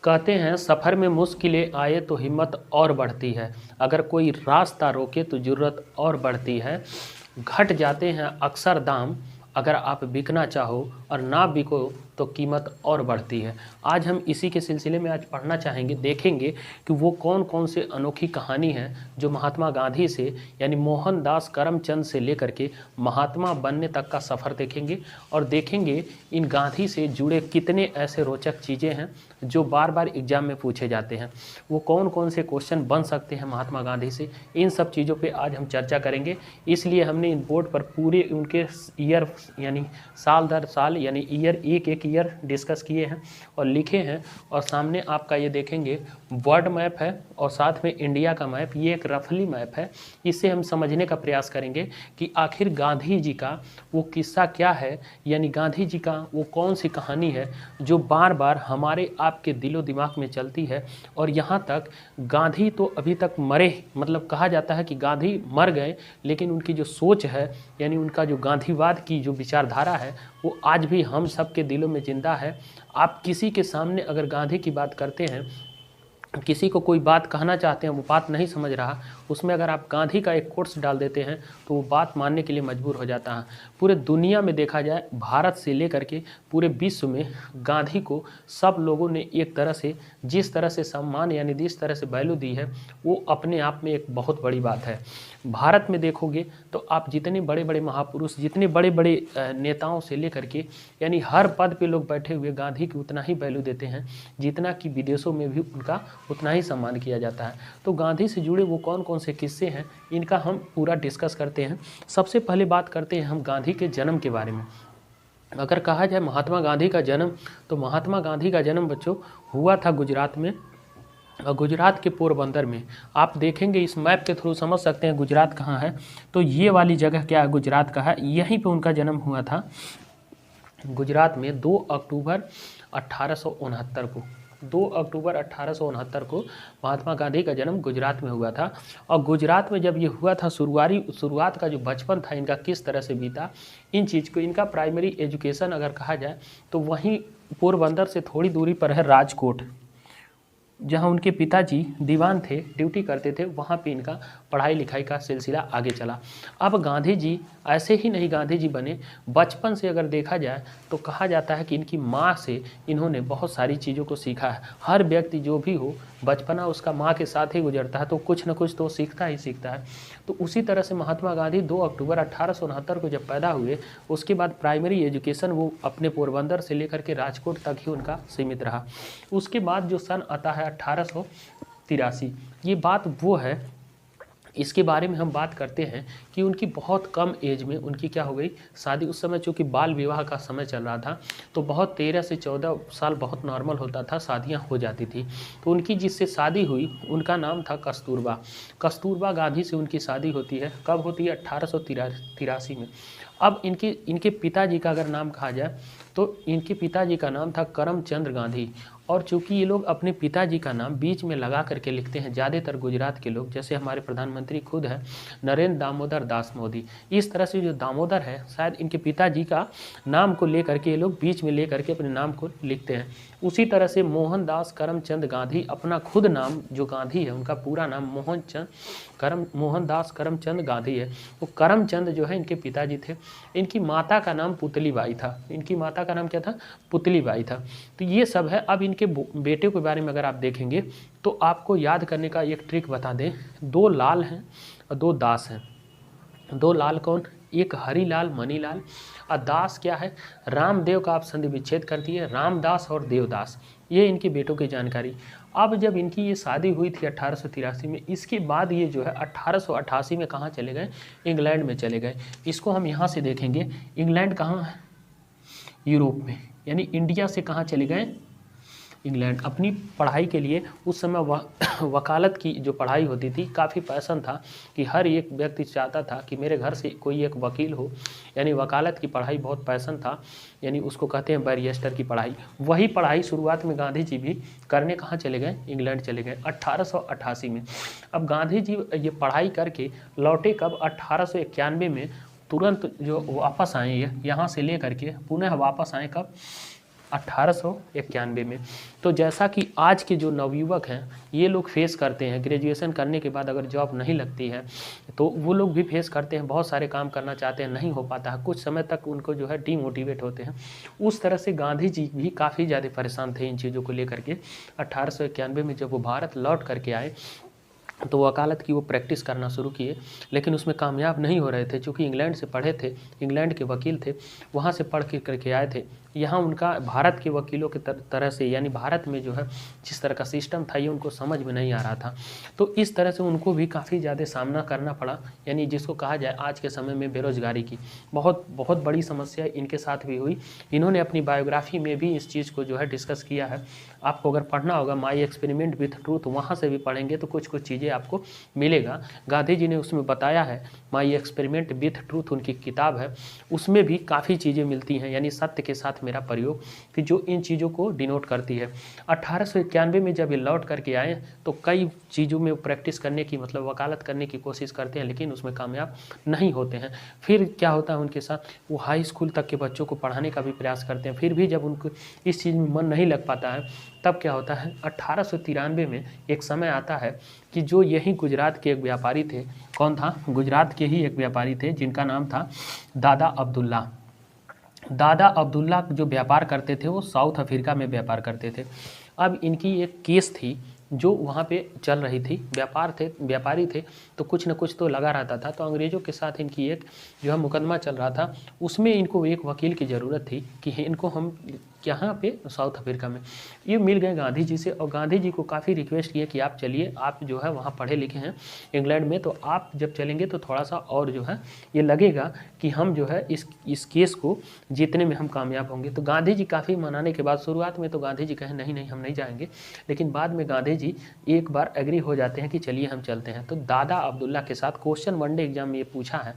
कहते हैं सफ़र में मुश्किलें आए तो हिम्मत और बढ़ती है। अगर कोई रास्ता रोके तो ज़रूरत और बढ़ती है। घट जाते हैं अक्सर दाम, अगर आप बिकना चाहो और ना बिको तो कीमत और बढ़ती है। आज हम इसी के सिलसिले में आज पढ़ना चाहेंगे, देखेंगे कि वो कौन कौन से अनोखी कहानी है जो महात्मा गांधी से यानी मोहनदास करमचंद से लेकर के महात्मा बनने तक का सफ़र देखेंगे और देखेंगे इन गांधी से जुड़े कितने ऐसे रोचक चीज़ें हैं जो बार बार एग्जाम में पूछे जाते हैं। वो कौन कौन से क्वेश्चन बन सकते हैं महात्मा गांधी से, इन सब चीज़ों पे आज हम चर्चा करेंगे। इसलिए हमने इन बोर्ड पर पूरे उनके ईयर यानी साल दर साल यानी ईयर एक एक ईयर डिस्कस किए हैं और लिखे हैं। और सामने आपका ये देखेंगे वर्ल्ड मैप है और साथ में इंडिया का मैप, ये एक रफली मैप है। इससे हम समझने का प्रयास करेंगे कि आखिर गांधी जी का वो किस्सा क्या है, यानी गांधी जी का वो कौन सी कहानी है जो बार बार हमारे आपके दिलो दिमाग में चलती है। और यहाँ तक गांधी तो अभी तक मरे, मतलब कहा जाता है कि गांधी मर गए, लेकिन उनकी जो सोच है यानी उनका जो गांधीवाद की जो विचारधारा है वो आज भी हम सब के दिलों में जिंदा है। आप किसी के सामने अगर गांधी की बात करते हैं, किसी को कोई बात कहना चाहते हैं, वो बात नहीं समझ रहा, उसमें अगर आप गांधी का एक कोट्स डाल देते हैं तो वो बात मानने के लिए मजबूर हो जाता है। पूरे दुनिया में देखा जाए, भारत से लेकर के पूरे विश्व में गांधी को सब लोगों ने एक तरह से जिस तरह से सम्मान यानी जिस तरह से वैल्यू दी है वो अपने आप में एक बहुत बड़ी बात है। भारत में देखोगे तो आप जितने बड़े बड़े महापुरुष, जितने बड़े बड़े नेताओं से लेकर के यानी हर पद पे लोग बैठे हुए गांधी की उतना ही वैल्यू देते हैं जितना कि विदेशों में भी उनका उतना ही सम्मान किया जाता है। तो गांधी से जुड़े वो कौन कौन से किस्से हैं इनका हम पूरा डिस्कस करते हैं। सबसे पहले बात करते हैं हम गांधी के जन्म के बारे में। अगर कहा जाए महात्मा गांधी का जन्म, तो महात्मा गांधी का जन्म बच्चों हुआ था गुजरात में, गुजरात के पोरबंदर में। आप देखेंगे इस मैप के थ्रू समझ सकते हैं गुजरात कहाँ है। तो ये वाली जगह क्या है, गुजरात का है, यहीं पे उनका जन्म हुआ था गुजरात में 2 अक्टूबर 1869 को। 2 अक्टूबर 1869 को महात्मा गांधी का जन्म गुजरात में हुआ था। और गुजरात में जब ये हुआ था, शुरुआत का जो बचपन था इनका किस तरह से बीता, इन चीज़ को, इनका प्राइमरी एजुकेशन अगर कहा जाए तो वहीं पोरबंदर से थोड़ी दूरी पर है राजकोट, जहां उनके पिताजी दीवान थे, ड्यूटी करते थे, वहां पे इनका पढ़ाई लिखाई का सिलसिला आगे चला। अब गांधी जी ऐसे ही नहीं गांधी जी बने, बचपन से अगर देखा जाए तो कहा जाता है कि इनकी माँ से इन्होंने बहुत सारी चीज़ों को सीखा है। हर व्यक्ति जो भी हो बचपना उसका माँ के साथ ही गुजरता है, तो कुछ न कुछ तो सीखता ही सीखता है। तो उसी तरह से महात्मा गांधी 2 अक्टूबर 1869 को जब पैदा हुए, उसके बाद प्राइमरी एजुकेशन वो अपने पोरबंदर से लेकर के राजकोट तक ही उनका सीमित रहा। उसके बाद जो सन आता है 1883, ये बात वो है, इसके बारे में हम बात करते हैं कि उनकी बहुत कम एज में उनकी क्या हो गई, शादी। उस समय चूँकि बाल विवाह का समय चल रहा था तो बहुत 13 से 14 साल बहुत नॉर्मल होता था, शादियां हो जाती थी। तो उनकी जिससे शादी हुई उनका नाम था कस्तूरबा। कस्तूरबा गांधी से उनकी शादी होती है। कब होती है? 1883 में। अब इनके पिताजी का अगर नाम कहा जाए तो इनके पिताजी का नाम था करमचंद गांधी। और चूंकि ये लोग अपने पिताजी का नाम बीच में लगा करके लिखते हैं ज़्यादातर गुजरात के लोग, जैसे हमारे प्रधानमंत्री खुद है नरेंद्र दामोदर दास मोदी, इस तरह से जो दामोदर है शायद इनके पिताजी का नाम को लेकर के ये लोग बीच में लेकर के अपने नाम को लिखते हैं। उसी तरह से मोहनदास करमचंद गांधी अपना खुद नाम जो गांधी है उनका पूरा नाम मोहनदास करमचंद गांधी है। वो करमचंद जो है इनके पिताजी थे। इनकी माता का नाम पुतलीबाई था। इनकी माता का नाम क्या था? पुतलीबाई था। तो ये सब है। अब इनके बेटे के बारे में अगर आप देखेंगे तो आपको याद करने का एक ट्रिक बता दें, 2 लाल हैं और 2 दास हैं। 2 लाल कौन? एक हरिलाल मनीलाल, और दास क्या है? रामदेव का आप संधि विच्छेद कर दिए, रामदास और देवदास। ये इनके बेटों की जानकारी। अब जब इनकी ये शादी हुई थी 1883 में, इसके बाद ये जो है 1888 में कहाँ चले गए? इंग्लैंड में चले गए। इसको हम यहाँ से देखेंगे, इंग्लैंड कहाँ है? यूरोप में। यानी इंडिया से कहाँ चले गए? इंग्लैंड। अपनी पढ़ाई के लिए उस समय वकालत की जो पढ़ाई होती थी, काफ़ी पैशन था कि हर एक व्यक्ति चाहता था कि मेरे घर से कोई एक वकील हो, यानी वकालत की पढ़ाई बहुत पैशन था, यानी उसको कहते हैं बैरिस्टर की पढ़ाई। वही पढ़ाई शुरुआत में गांधी जी भी करने कहाँ चले गए? इंग्लैंड चले गए 1888 में। अब गांधी जी ये पढ़ाई करके लौटे कब? 1891 में। तुरंत जो वापस आए यहाँ से ले करके पुनः वापस आए कब? 1891 में। तो जैसा कि आज के जो नवयुवक हैं ये लोग फेस करते हैं, ग्रेजुएशन करने के बाद अगर जॉब नहीं लगती है तो वो लोग भी फेस करते हैं, बहुत सारे काम करना चाहते हैं, नहीं हो पाता है, कुछ समय तक उनको जो है डीमोटिवेट होते हैं। उस तरह से गांधी जी भी काफ़ी ज़्यादा परेशान थे इन चीज़ों को लेकर के। 1891 में जब वो भारत लौट करके आए तो वकालत की वो प्रैक्टिस करना शुरू किए, लेकिन उसमें कामयाब नहीं हो रहे थे, चूँकि इंग्लैंड से पढ़े थे, इंग्लैंड के वकील थे, वहाँ से पढ़ के करके आए थे। यहाँ उनका भारत के वकीलों के तरह से, यानी भारत में जो है जिस तरह का सिस्टम था ये उनको समझ में नहीं आ रहा था। तो इस तरह से उनको भी काफ़ी ज़्यादा सामना करना पड़ा, यानी जिसको कहा जाए आज के समय में बेरोजगारी की बहुत बहुत बड़ी समस्या इनके साथ भी हुई। इन्होंने अपनी बायोग्राफी में भी इस चीज़ को जो है डिस्कस किया है। आपको अगर पढ़ना होगा माई एक्सपेरिमेंट विथ ट्रूथ, वहाँ से भी पढ़ेंगे तो कुछ कुछ चीज़ें आपको मिलेगा। गांधी जी ने उसमें बताया है, माई एक्सपेरिमेंट विथ ट्रूथ उनकी किताब है, उसमें भी काफ़ी चीज़ें मिलती हैं, यानी सत्य के साथ मेरा प्रयोग, कि जो इन चीज़ों को डिनोट करती है। 1891 में जब ये लौट करके आए तो कई चीज़ों में प्रैक्टिस करने की, मतलब वकालत करने की कोशिश करते हैं, लेकिन उसमें कामयाब नहीं होते हैं। फिर क्या होता है उनके साथ, वो हाई स्कूल तक के बच्चों को पढ़ाने का भी प्रयास करते हैं, फिर भी जब उनको इस चीज़ में मन नहीं लग पाता है तब क्या होता है, 1893 में एक समय आता है कि जो यही गुजरात के एक व्यापारी थे, कौन था, गुजरात के ही एक व्यापारी थे जिनका नाम था दादा अब्दुल्ला। दादा अब्दुल्ला जो व्यापार करते थे वो साउथ अफ्रीका में व्यापार करते थे। अब इनकी एक केस थी जो वहाँ पे चल रही थी, व्यापारी थे तो कुछ न कुछ तो लगा रहता था। तो अंग्रेज़ों के साथ इनकी एक जो है मुकदमा चल रहा था, उसमें इनको एक वकील की ज़रूरत थी कि इनको हम यहाँ पे साउथ अफ्रीका में, ये मिल गए गांधी जी से, और गांधी जी को काफ़ी रिक्वेस्ट किया कि आप चलिए, आप जो है वहाँ पढ़े लिखे हैं इंग्लैंड में, तो आप जब चलेंगे तो थोड़ा सा और जो है ये लगेगा कि हम जो है इस केस को जीतने में हम कामयाब होंगे। तो गांधी जी काफ़ी मनाने के बाद, शुरुआत में तो गांधी जी कहे नहीं नहीं हम नहीं जाएंगे, लेकिन बाद में गांधी जी एक बार एग्री हो जाते हैं कि चलिए हम चलते हैं। तो दादा अब्दुल्ला के साथ क्वेश्चन वनडे एग्जाम में ये पूछा है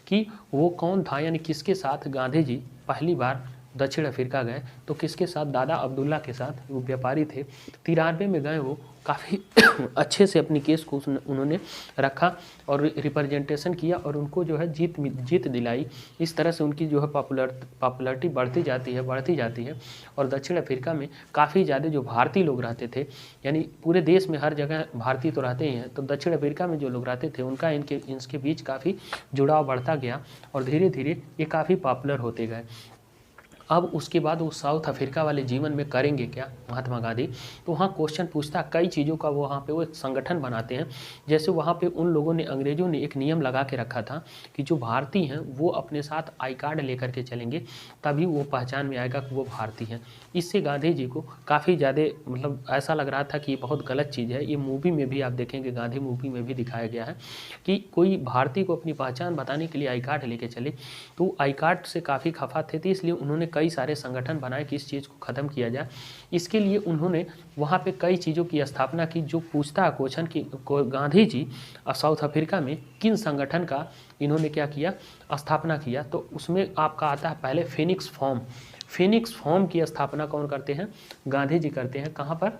कि वो कौन था, यानी किसके साथ गांधी जी पहली बार दक्षिण अफ्रीका गए, तो किसके साथ, दादा अब्दुल्ला के साथ। वो व्यापारी थे, 93 में गए, वो काफ़ी अच्छे से अपनी केस को उन्होंने रखा और रिप्रेजेंटेशन किया और उनको जो है जीत दिलाई। इस तरह से उनकी जो है पॉपुलैरिटी बढ़ती जाती है और दक्षिण अफ्रीका में काफ़ी ज़्यादा जो भारतीय लोग रहते थे, यानी पूरे देश में हर जगह भारतीय तो रहते ही हैं, तो दक्षिण अफ्रीका में जो लोग रहते थे उनका इनके बीच काफ़ी जुड़ाव बढ़ता गया और धीरे धीरे ये काफ़ी पॉपुलर होते गए। अब उसके बाद वो साउथ अफ्रीका वाले जीवन में करेंगे क्या महात्मा गांधी, तो वहाँ क्वेश्चन पूछता कई चीज़ों का, वहाँ पे वो एक संगठन बनाते हैं। जैसे वहाँ पे उन लोगों ने, अंग्रेज़ों ने एक नियम लगा के रखा था कि जो भारतीय हैं वो अपने साथ आई कार्ड लेकर के चलेंगे, तभी वो पहचान में आएगा कि वो भारतीय हैं। इससे गांधी जी को काफ़ी ज़्यादा मतलब ऐसा लग रहा था कि ये बहुत गलत चीज़ है। ये मूवी में भी आप देखेंगे, गांधी मूवी में भी दिखाया गया है कि कोई भारतीय को अपनी पहचान बताने के लिए आई कार्ड लेके चले, तो आई कार्ड से काफ़ी खफा थे, तो इसलिए उन्होंने कई सारे संगठन बनाए कि इस चीज़ को ख़त्म किया जाए। इसके लिए उन्होंने वहाँ पे कई चीज़ों की स्थापना की, जो पूछता है क्वेश्चन कि गांधी जी साउथ अफ्रीका में किन संगठन का इन्होंने क्या किया, स्थापना किया। तो उसमें आपका आता है पहले फिनिक्स फॉर्म की स्थापना कौन करते हैं, गांधी जी करते हैं। कहाँ पर,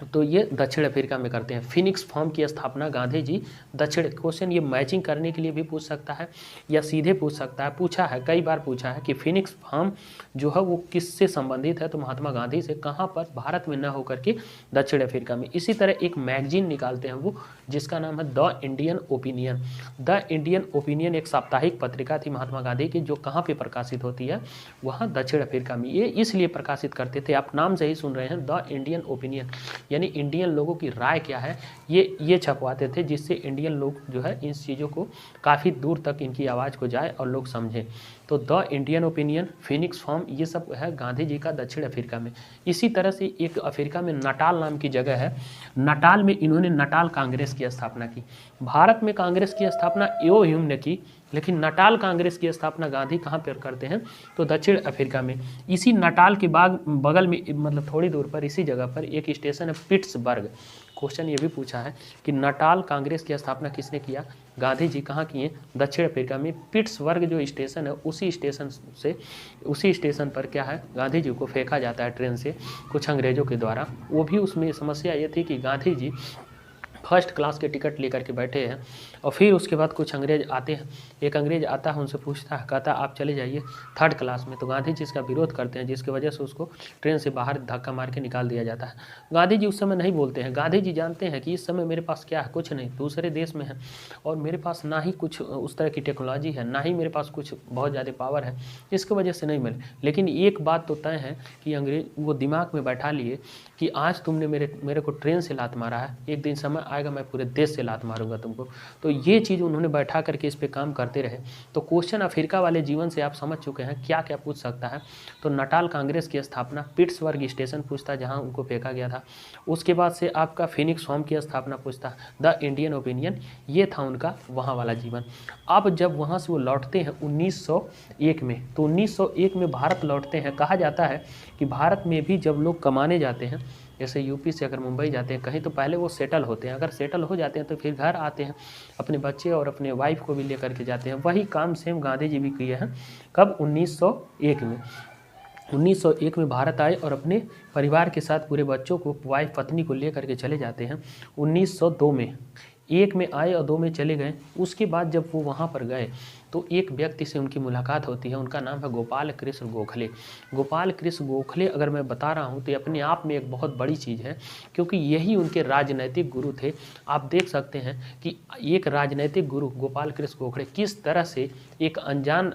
तो ये दक्षिण अफ्रीका में करते हैं। फिनिक्स फॉर्म की स्थापना गांधी जी दक्षिण, क्वेश्चन ये मैचिंग करने के लिए भी पूछ सकता है या सीधे पूछ सकता है, पूछा है कई बार पूछा है कि फिनिक्स फॉर्म जो है वो किससे संबंधित है, तो महात्मा गांधी से। कहाँ पर, भारत में न होकर के दक्षिण अफ्रीका में। इसी तरह एक मैगजीन निकालते हैं वो, जिसका नाम है the Indian opinion. The Indian opinion एक साप्ताहिक पत्रिका थी महात्मा गांधी की, जो कहाँ पर प्रकाशित होती है, वहाँ दक्षिण अफ्रीका में। ये इसलिए प्रकाशित करते थे, आप नाम से ही सुन रहे हैं, द इंडियन ओपिनियन, यानी इंडियन लोगों की राय क्या है ये छपवाते थे, जिससे इंडियन लोग जो है इन चीज़ों को काफ़ी दूर तक इनकी आवाज़ को जाए और लोग समझें। तो the Indian opinion, Phoenix form, ये सब है गांधी जी का दक्षिण अफ्रीका में। इसी तरह से एक अफ्रीका में नटाल नाम की जगह है, नटाल में इन्होंने नटाल कांग्रेस की स्थापना की। भारत में कांग्रेस की स्थापना एओ ह्यूम ने की, लेकिन नटाल कांग्रेस की स्थापना गांधी कहाँ पर करते हैं, तो दक्षिण अफ्रीका में। इसी नटाल के बगल में, मतलब थोड़ी दूर पर इसी जगह पर एक स्टेशन है पिट्सबर्ग। क्वेश्चन ये भी पूछा है कि नटाल कांग्रेस की स्थापना किसने किया, गांधी जी। कहाँ किए, दक्षिण अफ्रीका में। पिट्सबर्ग जो स्टेशन है, उसी स्टेशन पर क्या है, गांधी जी को फेंका जाता है ट्रेन से कुछ अंग्रेजों के द्वारा। वो भी उसमें समस्या ये थी कि गांधी जी फर्स्ट क्लास के टिकट लेकर के बैठे हैं। और फिर उसके बाद कुछ अंग्रेज आते हैं, एक अंग्रेज आता है, उनसे पूछता है, कहता आप चले जाइए थर्ड क्लास में। तो गांधी जी इसका विरोध करते हैं, जिसकी वजह से उसको ट्रेन से बाहर धक्का मार के निकाल दिया जाता है। गांधी जी उस समय नहीं बोलते हैं, गांधी जी जानते हैं कि इस समय मेरे पास क्या है, कुछ नहीं, दूसरे देश में है और मेरे पास ना ही कुछ उस तरह की टेक्नोलॉजी है, ना ही मेरे पास कुछ बहुत ज़्यादा पावर है, इसकी वजह से नहीं मिले। लेकिन एक बात तो तय है कि अंग्रेज वो दिमाग में बैठा लिए कि आज तुमने मेरे को ट्रेन से लात मारा है, एक दिन समय आएगा मैं पूरे देश से लात मारूंगा तुमको। तो ये चीज़ उन्होंने बैठा करके इस पे काम करते रहे। तो क्वेश्चन अफ्रीका वाले जीवन से आप समझ चुके हैं क्या क्या पूछ सकता है। तो नटाल कांग्रेस की स्थापना, पिट्सबर्ग स्टेशन पूछता जहाँ उनको फेंका गया था। उसके बाद से आपका फिनिक्स होम की स्थापना पूछता, द इंडियन ओपिनियन, ये था उनका वहाँ वाला जीवन। अब जब वहाँ से वो लौटते हैं 1901 में, तो 1901 में भारत लौटते हैं। कहा जाता है कि भारत में भी जब लोग कमाने जाते हैं, जैसे यूपी से अगर मुंबई जाते हैं कहीं, तो पहले वो सेटल होते हैं, अगर सेटल हो जाते हैं तो फिर घर आते हैं, अपने बच्चे और अपने वाइफ को भी लेकर के जाते हैं। वही काम सेम गांधी जी भी किए हैं। कब? 1901 में। 1901 में भारत आए और अपने परिवार के साथ पूरे बच्चों को, वाइफ पत्नी को लेकर के चले जाते हैं। 1902 में, एक में आए और 2 में चले गए। उसके बाद जब वो वहाँ पर गए तो एक व्यक्ति से उनकी मुलाकात होती है, उनका नाम है गोपाल कृष्ण गोखले। गोपाल कृष्ण गोखले अगर मैं बता रहा हूँ तो ये अपने आप में एक बहुत बड़ी चीज़ है, क्योंकि यही उनके राजनैतिक गुरु थे। आप देख सकते हैं कि एक राजनैतिक गुरु गोपाल कृष्ण गोखले किस तरह से एक अनजान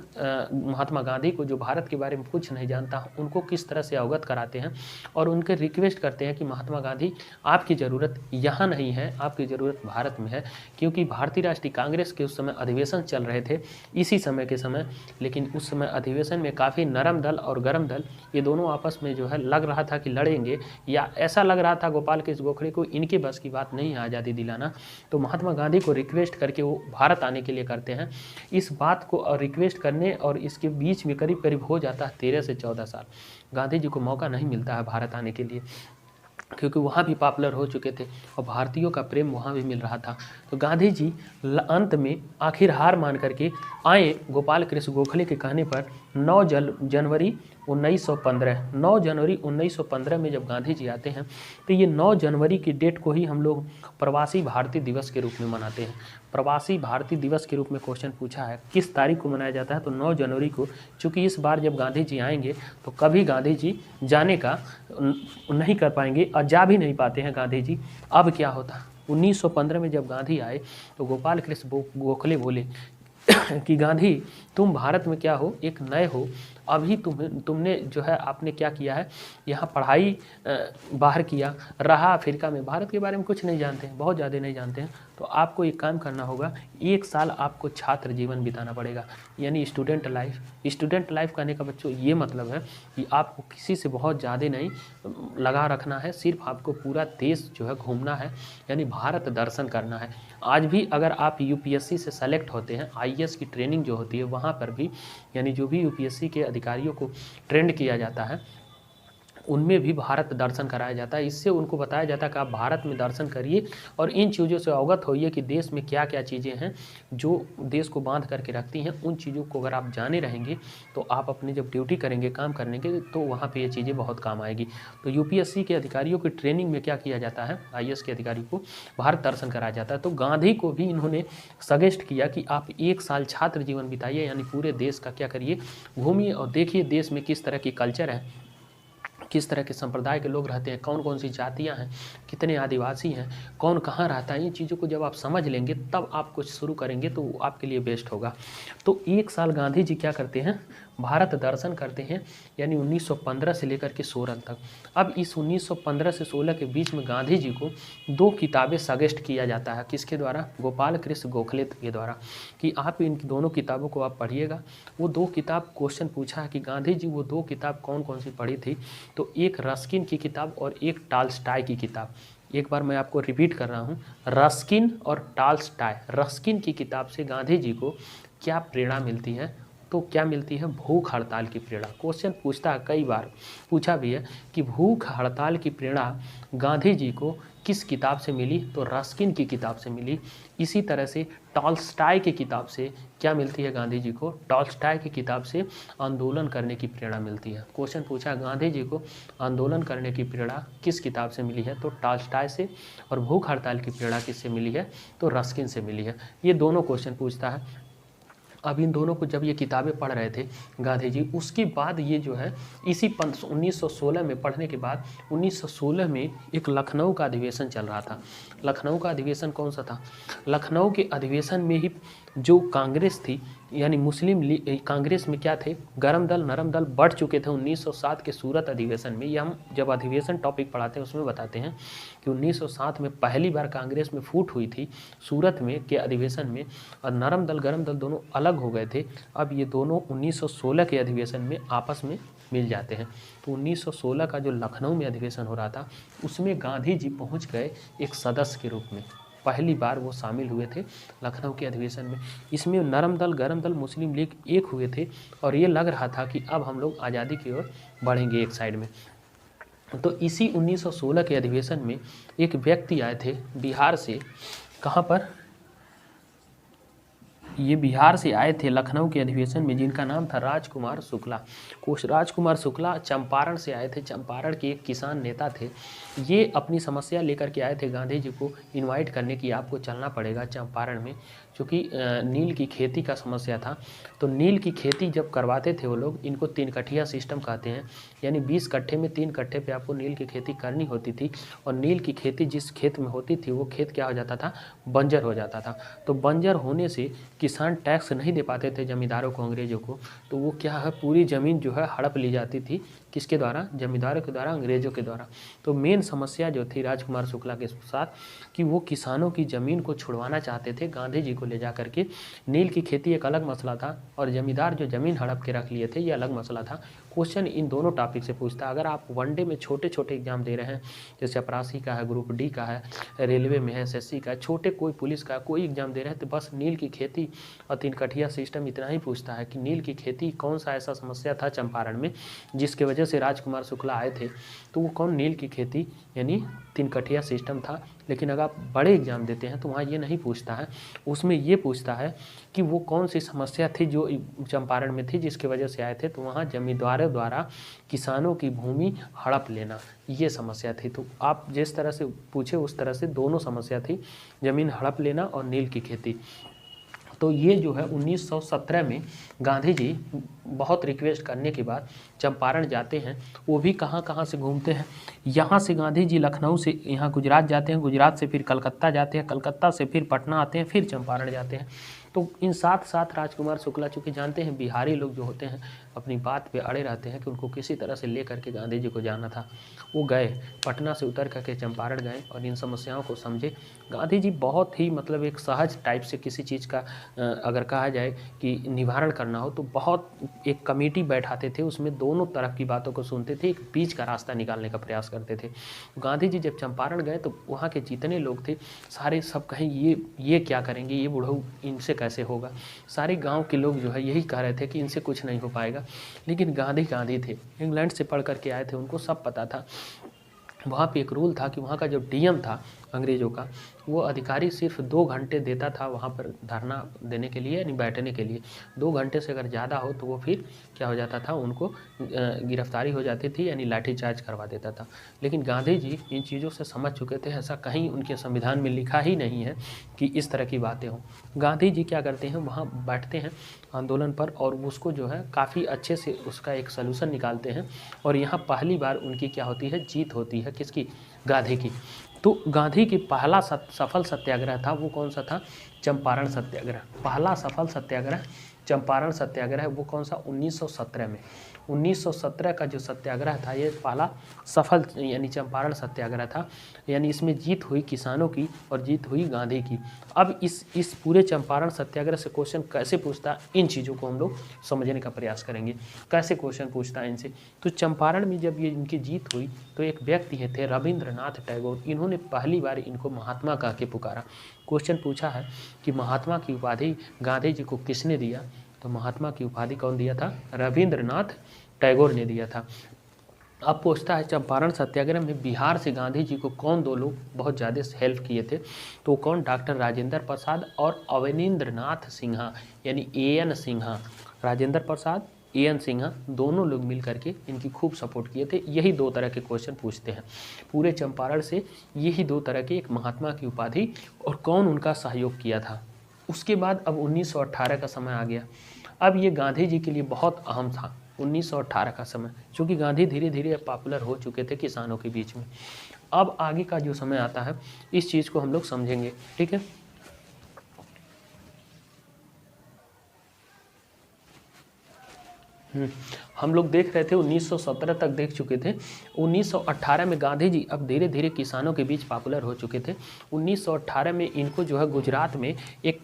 महात्मा गांधी को, जो भारत के बारे में कुछ नहीं जानता, उनको किस तरह से अवगत कराते हैं और उनके रिक्वेस्ट करते हैं कि महात्मा गांधी आपकी ज़रूरत यहाँ नहीं है, आपकी ज़रूरत भारत में है। क्योंकि भारतीय राष्ट्रीय कांग्रेस के उस समय अधिवेशन चल रहे थे इसी समय के समय, लेकिन उस समय अधिवेशन में काफ़ी नरम दल और गरम दल ये दोनों आपस में जो है लग रहा था कि लड़ेंगे, या ऐसा लग रहा था गोपाल कृष्ण गोखले को इनके बस की बात नहीं है आज़ादी दिलाना। तो महात्मा गांधी को रिक्वेस्ट करके वो भारत आने के लिए करते हैं। इस बात को रिक्वेस्ट करने और इसके बीच में करीब करीब हो जाता है 13 से 14 साल। गांधी जी को मौका नहीं मिलता है भारत आने के लिए, क्योंकि वहाँ भी पॉपुलर हो चुके थे और भारतीयों का प्रेम वहाँ भी मिल रहा था। तो गांधी जी अंत में आखिर हार मान करके आए। गोपाल कृष्ण गोखले के कहने पर 9 जनवरी 1915 में जब गांधी जी आते हैं, तो ये 9 जनवरी की डेट को ही हम लोग प्रवासी भारतीय दिवस के रूप में मनाते हैं। प्रवासी भारतीय दिवस के रूप में क्वेश्चन पूछा है किस तारीख को मनाया जाता है, तो 9 जनवरी को। चूँकि इस बार जब गांधी जी आएंगे तो कभी गांधी जी जाने का नहीं कर पाएंगे और जा भी नहीं पाते हैं गांधी जी। अब क्या होता, 1915 में जब गांधी आए तो गोपाल कृष्ण गोखले बोले कि गांधी तुम भारत में क्या हो, एक नए हो, अभी तुमने जो है आपने क्या किया है, यहाँ पढ़ाई बाहर किया, रहा अफ्रीका में, भारत के बारे में कुछ नहीं जानते हैं, बहुत ज़्यादा नहीं जानते हैं। तो आपको एक काम करना होगा, 1 साल आपको छात्र जीवन बिताना पड़ेगा, यानी स्टूडेंट लाइफ। स्टूडेंट लाइफ कहने का बच्चों ये मतलब है कि आपको किसी से बहुत ज़्यादा नहीं लगा रखना है, सिर्फ आपको पूरा देश जो है घूमना है, यानी भारत दर्शन करना है। आज भी अगर आप यूपीएससी से सेलेक्ट होते हैं, आईएएस की ट्रेनिंग जो होती है वहाँ पर भी, यानी जो भी यूपीएससी के अधिकारियों को ट्रेंड किया जाता है उनमें भी भारत दर्शन कराया जाता है। इससे उनको बताया जाता है कि आप भारत में दर्शन करिए और इन चीज़ों से अवगत होइए कि देश में क्या क्या चीज़ें हैं जो देश को बांध करके रखती हैं। उन चीज़ों को अगर आप जाने रहेंगे तो आप अपने जब ड्यूटी करेंगे, काम करने के, तो वहाँ पे ये चीज़ें बहुत काम आएगी। तो यूपीएससी के अधिकारियों की ट्रेनिंग में क्या किया जाता है, आईएएस के अधिकारी को भारत दर्शन कराया जाता है। तो गांधी को भी इन्होंने सजेस्ट किया कि आप 1 साल छात्र जीवन बिताइए, यानी पूरे देश का क्या करिए, घूमिए और देखिए देश में किस तरह की कल्चर है, किस तरह के संप्रदाय के लोग रहते हैं, कौन कौन सी जातियां हैं, कितने आदिवासी हैं, कौन कहाँ रहता है। इन चीज़ों को जब आप समझ लेंगे तब आप कुछ शुरू करेंगे तो आपके लिए बेस्ट होगा। तो 1 साल गांधी जी क्या करते हैं, भारत दर्शन करते हैं, यानी 1915 से लेकर के 16 तक। अब इस 1915 से 16 के बीच में गांधी जी को 2 किताबें सजेस्ट किया जाता है, किसके द्वारा, गोपाल कृष्ण गोखले के द्वारा, कि आप इन दोनों किताबों को आप पढ़िएगा। वो 2 किताब, क्वेश्चन पूछा है कि गांधी जी वो 2 किताब कौन कौन सी पढ़ी थी, तो एक रस्किन की किताब और एक टॉल्स्टॉय की किताब। एक बार मैं आपको रिपीट कर रहा हूँ, रस्किन और टॉल्स्टॉय। रस्किन की किताब से गांधी जी को क्या प्रेरणा मिलती है, तो क्या मिलती है, भूख हड़ताल की प्रेरणा। क्वेश्चन पूछता है, कई बार पूछा भी है कि भूख हड़ताल की प्रेरणा गांधी जी को किस किताब से मिली? तो रस्किन की किताब से मिली। इसी तरह से टॉल्स्टॉय की किताब से क्या मिलती है गांधी जी को? टॉल्स्टॉय की किताब से आंदोलन करने की प्रेरणा मिलती है। क्वेश्चन पूछा गांधी जी को आंदोलन करने की प्रेरणा किस किताब से मिली है? तो टॉल्स्टॉय से। और भूख हड़ताल की प्रेरणा किससे मिली है? तो रस्किन से मिली है। ये दोनों क्वेश्चन पूछता है। अब इन दोनों को जब ये किताबें पढ़ रहे थे गांधी जी, उसके बाद ये जो है इसी 1916 में पढ़ने के बाद 1916 में एक लखनऊ का अधिवेशन चल रहा था। लखनऊ का अधिवेशन कौन सा था? लखनऊ के अधिवेशन में ही जो कांग्रेस थी, यानी मुस्लिम लीग कांग्रेस में क्या थे, गरम दल नरम दल बढ़ चुके थे 1907 के सूरत अधिवेशन में। ये हम जब अधिवेशन टॉपिक पढ़ाते हैं उसमें बताते हैं कि 1907 में पहली बार कांग्रेस में फूट हुई थी सूरत में के अधिवेशन में, और नरम दल गरम दल दोनों अलग हो गए थे। अब ये दोनों 1916 के अधिवेशन में आपस में मिल जाते हैं। तो 1916 का जो लखनऊ में अधिवेशन हो रहा था उसमें गांधी जी पहुंच गए एक सदस्य के रूप में। पहली बार वो शामिल हुए थे लखनऊ के अधिवेशन में। इसमें नरम दल गरम दल मुस्लिम लीग एक हुए थे और ये लग रहा था कि अब हम लोग आज़ादी की ओर बढ़ेंगे एक साइड में। तो इसी 1916 के अधिवेशन में एक व्यक्ति आए थे बिहार से। कहाँ पर? ये बिहार से आए थे लखनऊ के अधिवेशन में, जिनका नाम था राजकुमार शुक्ला। राजकुमार शुक्ला चंपारण से आए थे। चंपारण के एक किसान नेता थे। ये अपनी समस्या लेकर के आए थे गांधी जी को इनवाइट करने की, आपको चलना पड़ेगा चंपारण में, क्योंकि नील की खेती का समस्या था। तो नील की खेती जब करवाते थे वो लोग, इनको 3 कठिया सिस्टम कहते हैं, यानी 20 कट्ठे में 3 कट्ठे पे आपको नील की खेती करनी होती थी। और नील की खेती जिस खेत में होती थी वो खेत क्या हो जाता था? बंजर हो जाता था। तो बंजर होने से किसान टैक्स नहीं दे पाते थे जमींदारों को, अंग्रेजों को। तो वो क्या है, पूरी ज़मीन जो है हड़प ली जाती थी। किसके द्वारा? जमींदारों के द्वारा, अंग्रेजों के द्वारा। तो मेन समस्या जो थी राजकुमार शुक्ला के साथ कि वो किसानों की ज़मीन को छुड़वाना चाहते थे गांधी जी को ले जा करके। नील की खेती एक अलग मसला था और जमींदार जो ज़मीन हड़प के रख लिए थे ये अलग मसला था। क्वेश्चन इन दोनों टॉपिक से पूछता है। अगर आप वनडे में छोटे छोटे एग्जाम दे रहे हैं, जैसे अपरासी का है, ग्रुप डी का है, रेलवे में है, एसएससी का है, छोटे कोई पुलिस का कोई एग्जाम दे रहे हैं, तो बस नील की खेती और 3 कठिया सिस्टम इतना ही पूछता है कि नील की खेती कौन सा ऐसा समस्या था चंपारण में जिसके वजह से राजकुमार शुक्ला आए थे। तो वो कौन? नील की खेती यानी 3 कठिया सिस्टम था। लेकिन अगर आप बड़े एग्जाम देते हैं तो वहाँ ये नहीं पूछता है, उसमें ये पूछता है कि वो कौन सी समस्या थी जो चंपारण में थी जिसकी वजह से आए थे। तो वहाँ जमींदारों द्वारा किसानों की भूमि हड़प लेना, ये समस्या थी। तो आप जिस तरह से पूछे उस तरह से दोनों समस्या थी, ज़मीन हड़प लेना और नील की खेती। तो ये जो है 1917 में गांधी जी बहुत रिक्वेस्ट करने के बाद चंपारण जाते हैं। वो भी कहाँ कहाँ से घूमते हैं। यहाँ से गांधी जी लखनऊ से यहाँ गुजरात जाते हैं, गुजरात से फिर कलकत्ता जाते हैं, कलकत्ता से फिर पटना आते हैं, फिर चंपारण जाते हैं। तो इन साथ साथ राजकुमार शुक्ला चूँकि जानते हैं बिहारी लोग जो होते हैं अपनी बात पे अड़े रहते हैं कि उनको किसी तरह से ले करके गांधी जी को जाना था। वो गए, पटना से उतर करके चंपारण गए और इन समस्याओं को समझे। गांधी जी बहुत ही मतलब एक सहज टाइप से किसी चीज़ का अगर कहा जाए कि निवारण करना हो तो बहुत एक कमेटी बैठाते थे, उसमें दोनों तरफ की बातों को सुनते थे, एक बीच का रास्ता निकालने का प्रयास करते थे। गांधी जी जब चंपारण गए तो वहाँ के जितने लोग थे सारे सब कहें ये क्या करेंगे, ये बूढ़ऊ इनसे कैसे होगा। सारे गांव के लोग जो है यही कह रहे थे कि इनसे कुछ नहीं हो पाएगा। लेकिन गांधी थे, इंग्लैंड से पढ़ करके आए थे, उनको सब पता था। वहाँ पे एक रूल था कि वहाँ का जो डीएम था अंग्रेज़ों का, वो अधिकारी सिर्फ 2 घंटे देता था वहाँ पर धरना देने के लिए, यानी बैठने के लिए। 2 घंटे से अगर ज़्यादा हो तो वो फिर क्या हो जाता था, उनको गिरफ्तारी हो जाती थी, यानी लाठीचार्ज करवा देता था। लेकिन गांधी जी इन चीज़ों से समझ चुके थे, ऐसा कहीं उनके संविधान में लिखा ही नहीं है कि इस तरह की बातें हों। गांधी जी क्या करते हैं, वहाँ बैठते हैं आंदोलन पर और उसको जो है काफ़ी अच्छे से उसका एक सलूशन निकालते हैं। और यहाँ पहली बार उनकी क्या होती है, जीत होती है। किसकी? गांधी की। तो गांधी की पहला सफल सत्याग्रह था वो कौन सा था? चंपारण सत्याग्रह। पहला सफल सत्याग्रह चंपारण सत्याग्रह, वो कौन सा? 1917 में। 1917 का जो सत्याग्रह था ये पहला सफल यानी चंपारण सत्याग्रह था। यानी इसमें जीत हुई किसानों की और जीत हुई गांधी की। अब इस पूरे चंपारण सत्याग्रह से क्वेश्चन कैसे पूछता है, इन चीज़ों को हम लोग समझने का प्रयास करेंगे। कैसे क्वेश्चन पूछता है इनसे? तो चंपारण में जब ये इनकी जीत हुई तो एक व्यक्ति थे रविंद्रनाथ टैगोर, इन्होंने पहली बार इनको महात्मा कह के पुकारा। क्वेश्चन पूछा है कि महात्मा की उपाधि गांधी जी को किसने दिया? तो महात्मा की उपाधि कौन दिया था? रविंद्रनाथ टैगोर ने दिया था। अब पूछता है चंपारण सत्याग्रह में बिहार से गांधी जी को कौन दो लोग बहुत ज़्यादा हेल्प किए थे? तो कौन? डॉक्टर राजेंद्र प्रसाद और अवनींद्र नाथ सिन्हा, यानी एएन सिन्हा। राजेंद्र प्रसाद, एएन सिन्हा, दोनों लोग मिल करके इनकी खूब सपोर्ट किए थे। यही दो तरह के क्वेश्चन पूछते हैं पूरे चंपारण से, यही दो तरह के, एक महात्मा की उपाधि और कौन उनका सहयोग किया था। उसके बाद अब 1918 का समय आ गया। अब ये गांधी जी के लिए बहुत अहम था 1918 का समय, क्योंकि गांधी धीरे धीरे पॉपुलर हो चुके थे किसानों के बीच में। अब आगे का जो समय आता है इस चीज़ को हम लोग समझेंगे, ठीक है। हम लोग देख रहे थे 1917 तक देख चुके थे। 1918 में गांधी जी अब धीरे धीरे किसानों के बीच पॉपुलर हो चुके थे। 1918 में इनको जो है गुजरात में एक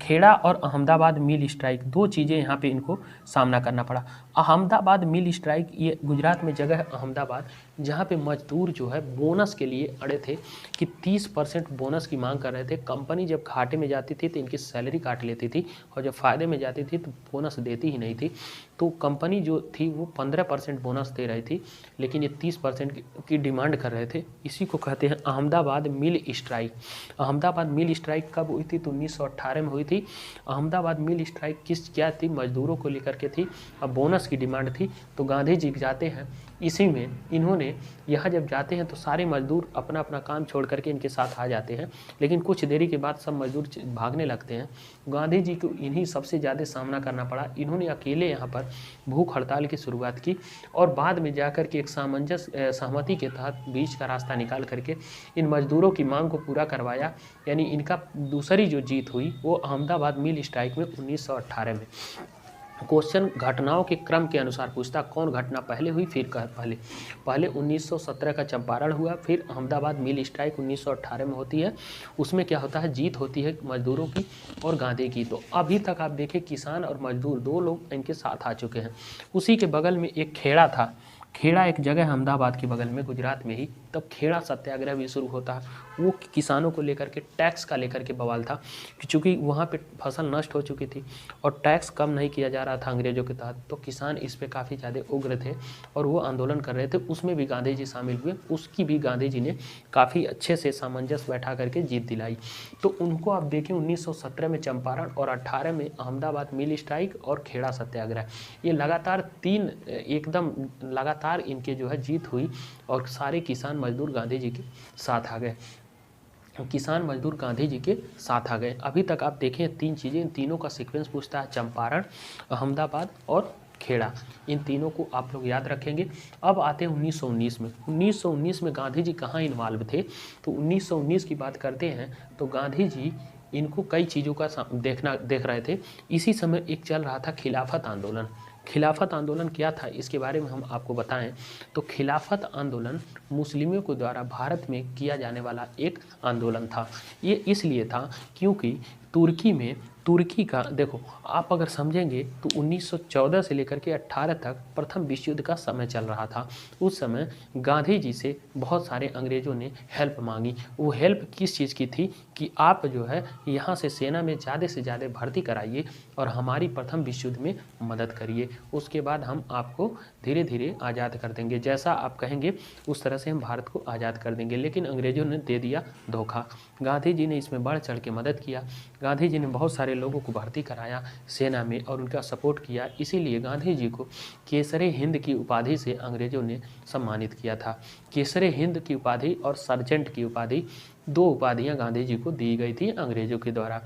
खेड़ा और अहमदाबाद मिल स्ट्राइक, दो चीज़ें यहाँ पे इनको सामना करना पड़ा। अहमदाबाद मिल स्ट्राइक, ये गुजरात में जगह है अहमदाबाद, जहाँ पे मजदूर जो है बोनस के लिए अड़े थे कि 30% बोनस की मांग कर रहे थे। कंपनी जब घाटे में जाती थी तो इनकी सैलरी काट लेती थी और जब फ़ायदे में जाती थी तो बोनस देती ही नहीं थी। तो कंपनी जो थी वो 15% बोनस दे रही थी, लेकिन ये 30% की डिमांड कर रहे थे। इसी को कहते हैं अहमदाबाद मिल स्ट्राइक। अहमदाबाद मिल स्ट्राइक कब हुई थी? तो 1918 में हुई थी। अहमदाबाद मिल स्ट्राइक क्या थी? मजदूरों को लेकर के थी, अब बोनस की डिमांड थी। तो गांधी जी जाते हैं इसी में, इन्होंने यहाँ जब जाते हैं तो सारे मजदूर अपना अपना काम छोड़ करके इनके साथ आ जाते हैं, लेकिन कुछ देरी के बाद सब मजदूर भागने लगते हैं। गांधी जी को इन्हीं सबसे ज़्यादा सामना करना पड़ा। इन्होंने अकेले यहाँ पर भूख हड़ताल की शुरुआत की और बाद में जाकर के एक सहमति के तहत बीच का रास्ता निकाल करके इन मजदूरों की मांग को पूरा करवाया। यानी इनका दूसरी जो जीत हुई वो अहमदाबाद मिल स्ट्राइक में 1918 में। क्वेश्चन घटनाओं के क्रम के अनुसार पूछता, कौन घटना पहले हुई फिर पहले 1917 का चंपारण हुआ, फिर अहमदाबाद मिल स्ट्राइक 1918 में होती है। उसमें क्या होता है? जीत होती है मजदूरों की और गांधी की। तो अभी तक आप देखें किसान और मजदूर दो लोग इनके साथ आ चुके हैं। उसी के बगल में एक खेड़ा था। खेड़ा एक जगह है अहमदाबाद के बगल में, गुजरात में ही। तब खेड़ा सत्याग्रह भी शुरू होता है। वो किसानों को लेकर के, टैक्स का लेकर के बवाल था कि चूँकि वहाँ पे फसल नष्ट हो चुकी थी और टैक्स कम नहीं किया जा रहा था अंग्रेज़ों के तहत, तो किसान इस पे काफ़ी ज़्यादा उग्र थे और वो आंदोलन कर रहे थे। उसमें भी गांधी जी शामिल हुए, उसकी भी गांधी जी ने काफ़ी अच्छे से सामंजस्य बैठा करके जीत दिलाई। तो उनको आप देखें 1917 में चंपारण और 18 में अहमदाबाद मिल स्ट्राइक और खेड़ा सत्याग्रह, ये लगातार एकदम लगातार इनके जो है जीत हुई और सारे किसान मजदूर गांधी जी के साथ आ गए। किसान मजदूर गांधी जी के साथ आ गए। अभी तक आप देखें तीन चीज़ें, इन तीनों का सीक्वेंस पूछता है, चंपारण, अहमदाबाद और खेड़ा। इन तीनों को आप लोग याद रखेंगे। अब आते हैं 1919 में। 1919 में गांधी जी कहाँ इन्वॉल्व थे? तो 1919 की बात करते हैं तो गांधी जी इनको कई चीज़ों का देख रहे थे। इसी समय एक चल रहा था खिलाफत आंदोलन। खिलाफत आंदोलन क्या था इसके बारे में हम आपको बताएं तो खिलाफत आंदोलन मुस्लिमों के द्वारा भारत में किया जाने वाला एक आंदोलन था। ये इसलिए था क्योंकि तुर्की का, देखो आप अगर समझेंगे तो 1914 से लेकर के 18 तक प्रथम विश्व युद्ध का समय चल रहा था। उस समय गांधी जी से बहुत सारे अंग्रेज़ों ने हेल्प मांगी। वो हेल्प किस चीज़ की थी कि आप जो है यहाँ से सेना में ज़्यादा से ज़्यादा भर्ती कराइए और हमारी प्रथम विश्व युद्ध में मदद करिए। उसके बाद हम आपको धीरे धीरे आज़ाद कर देंगे, जैसा आप कहेंगे उस तरह से हम भारत को आज़ाद कर देंगे। लेकिन अंग्रेज़ों ने दे दिया धोखा। गांधी जी ने इसमें बढ़ चढ़ के मदद किया। गांधी जी ने बहुत सारे लोगों को भर्ती कराया सेना में और उनका सपोर्ट किया। इसीलिए गांधी जी को केसरे हिंद की उपाधि से अंग्रेज़ों ने सम्मानित किया था। केसरे हिंद की उपाधि और सर्जेंट की उपाधि, दो उपाधियां गांधी जी को दी गई थी अंग्रेज़ों के द्वारा।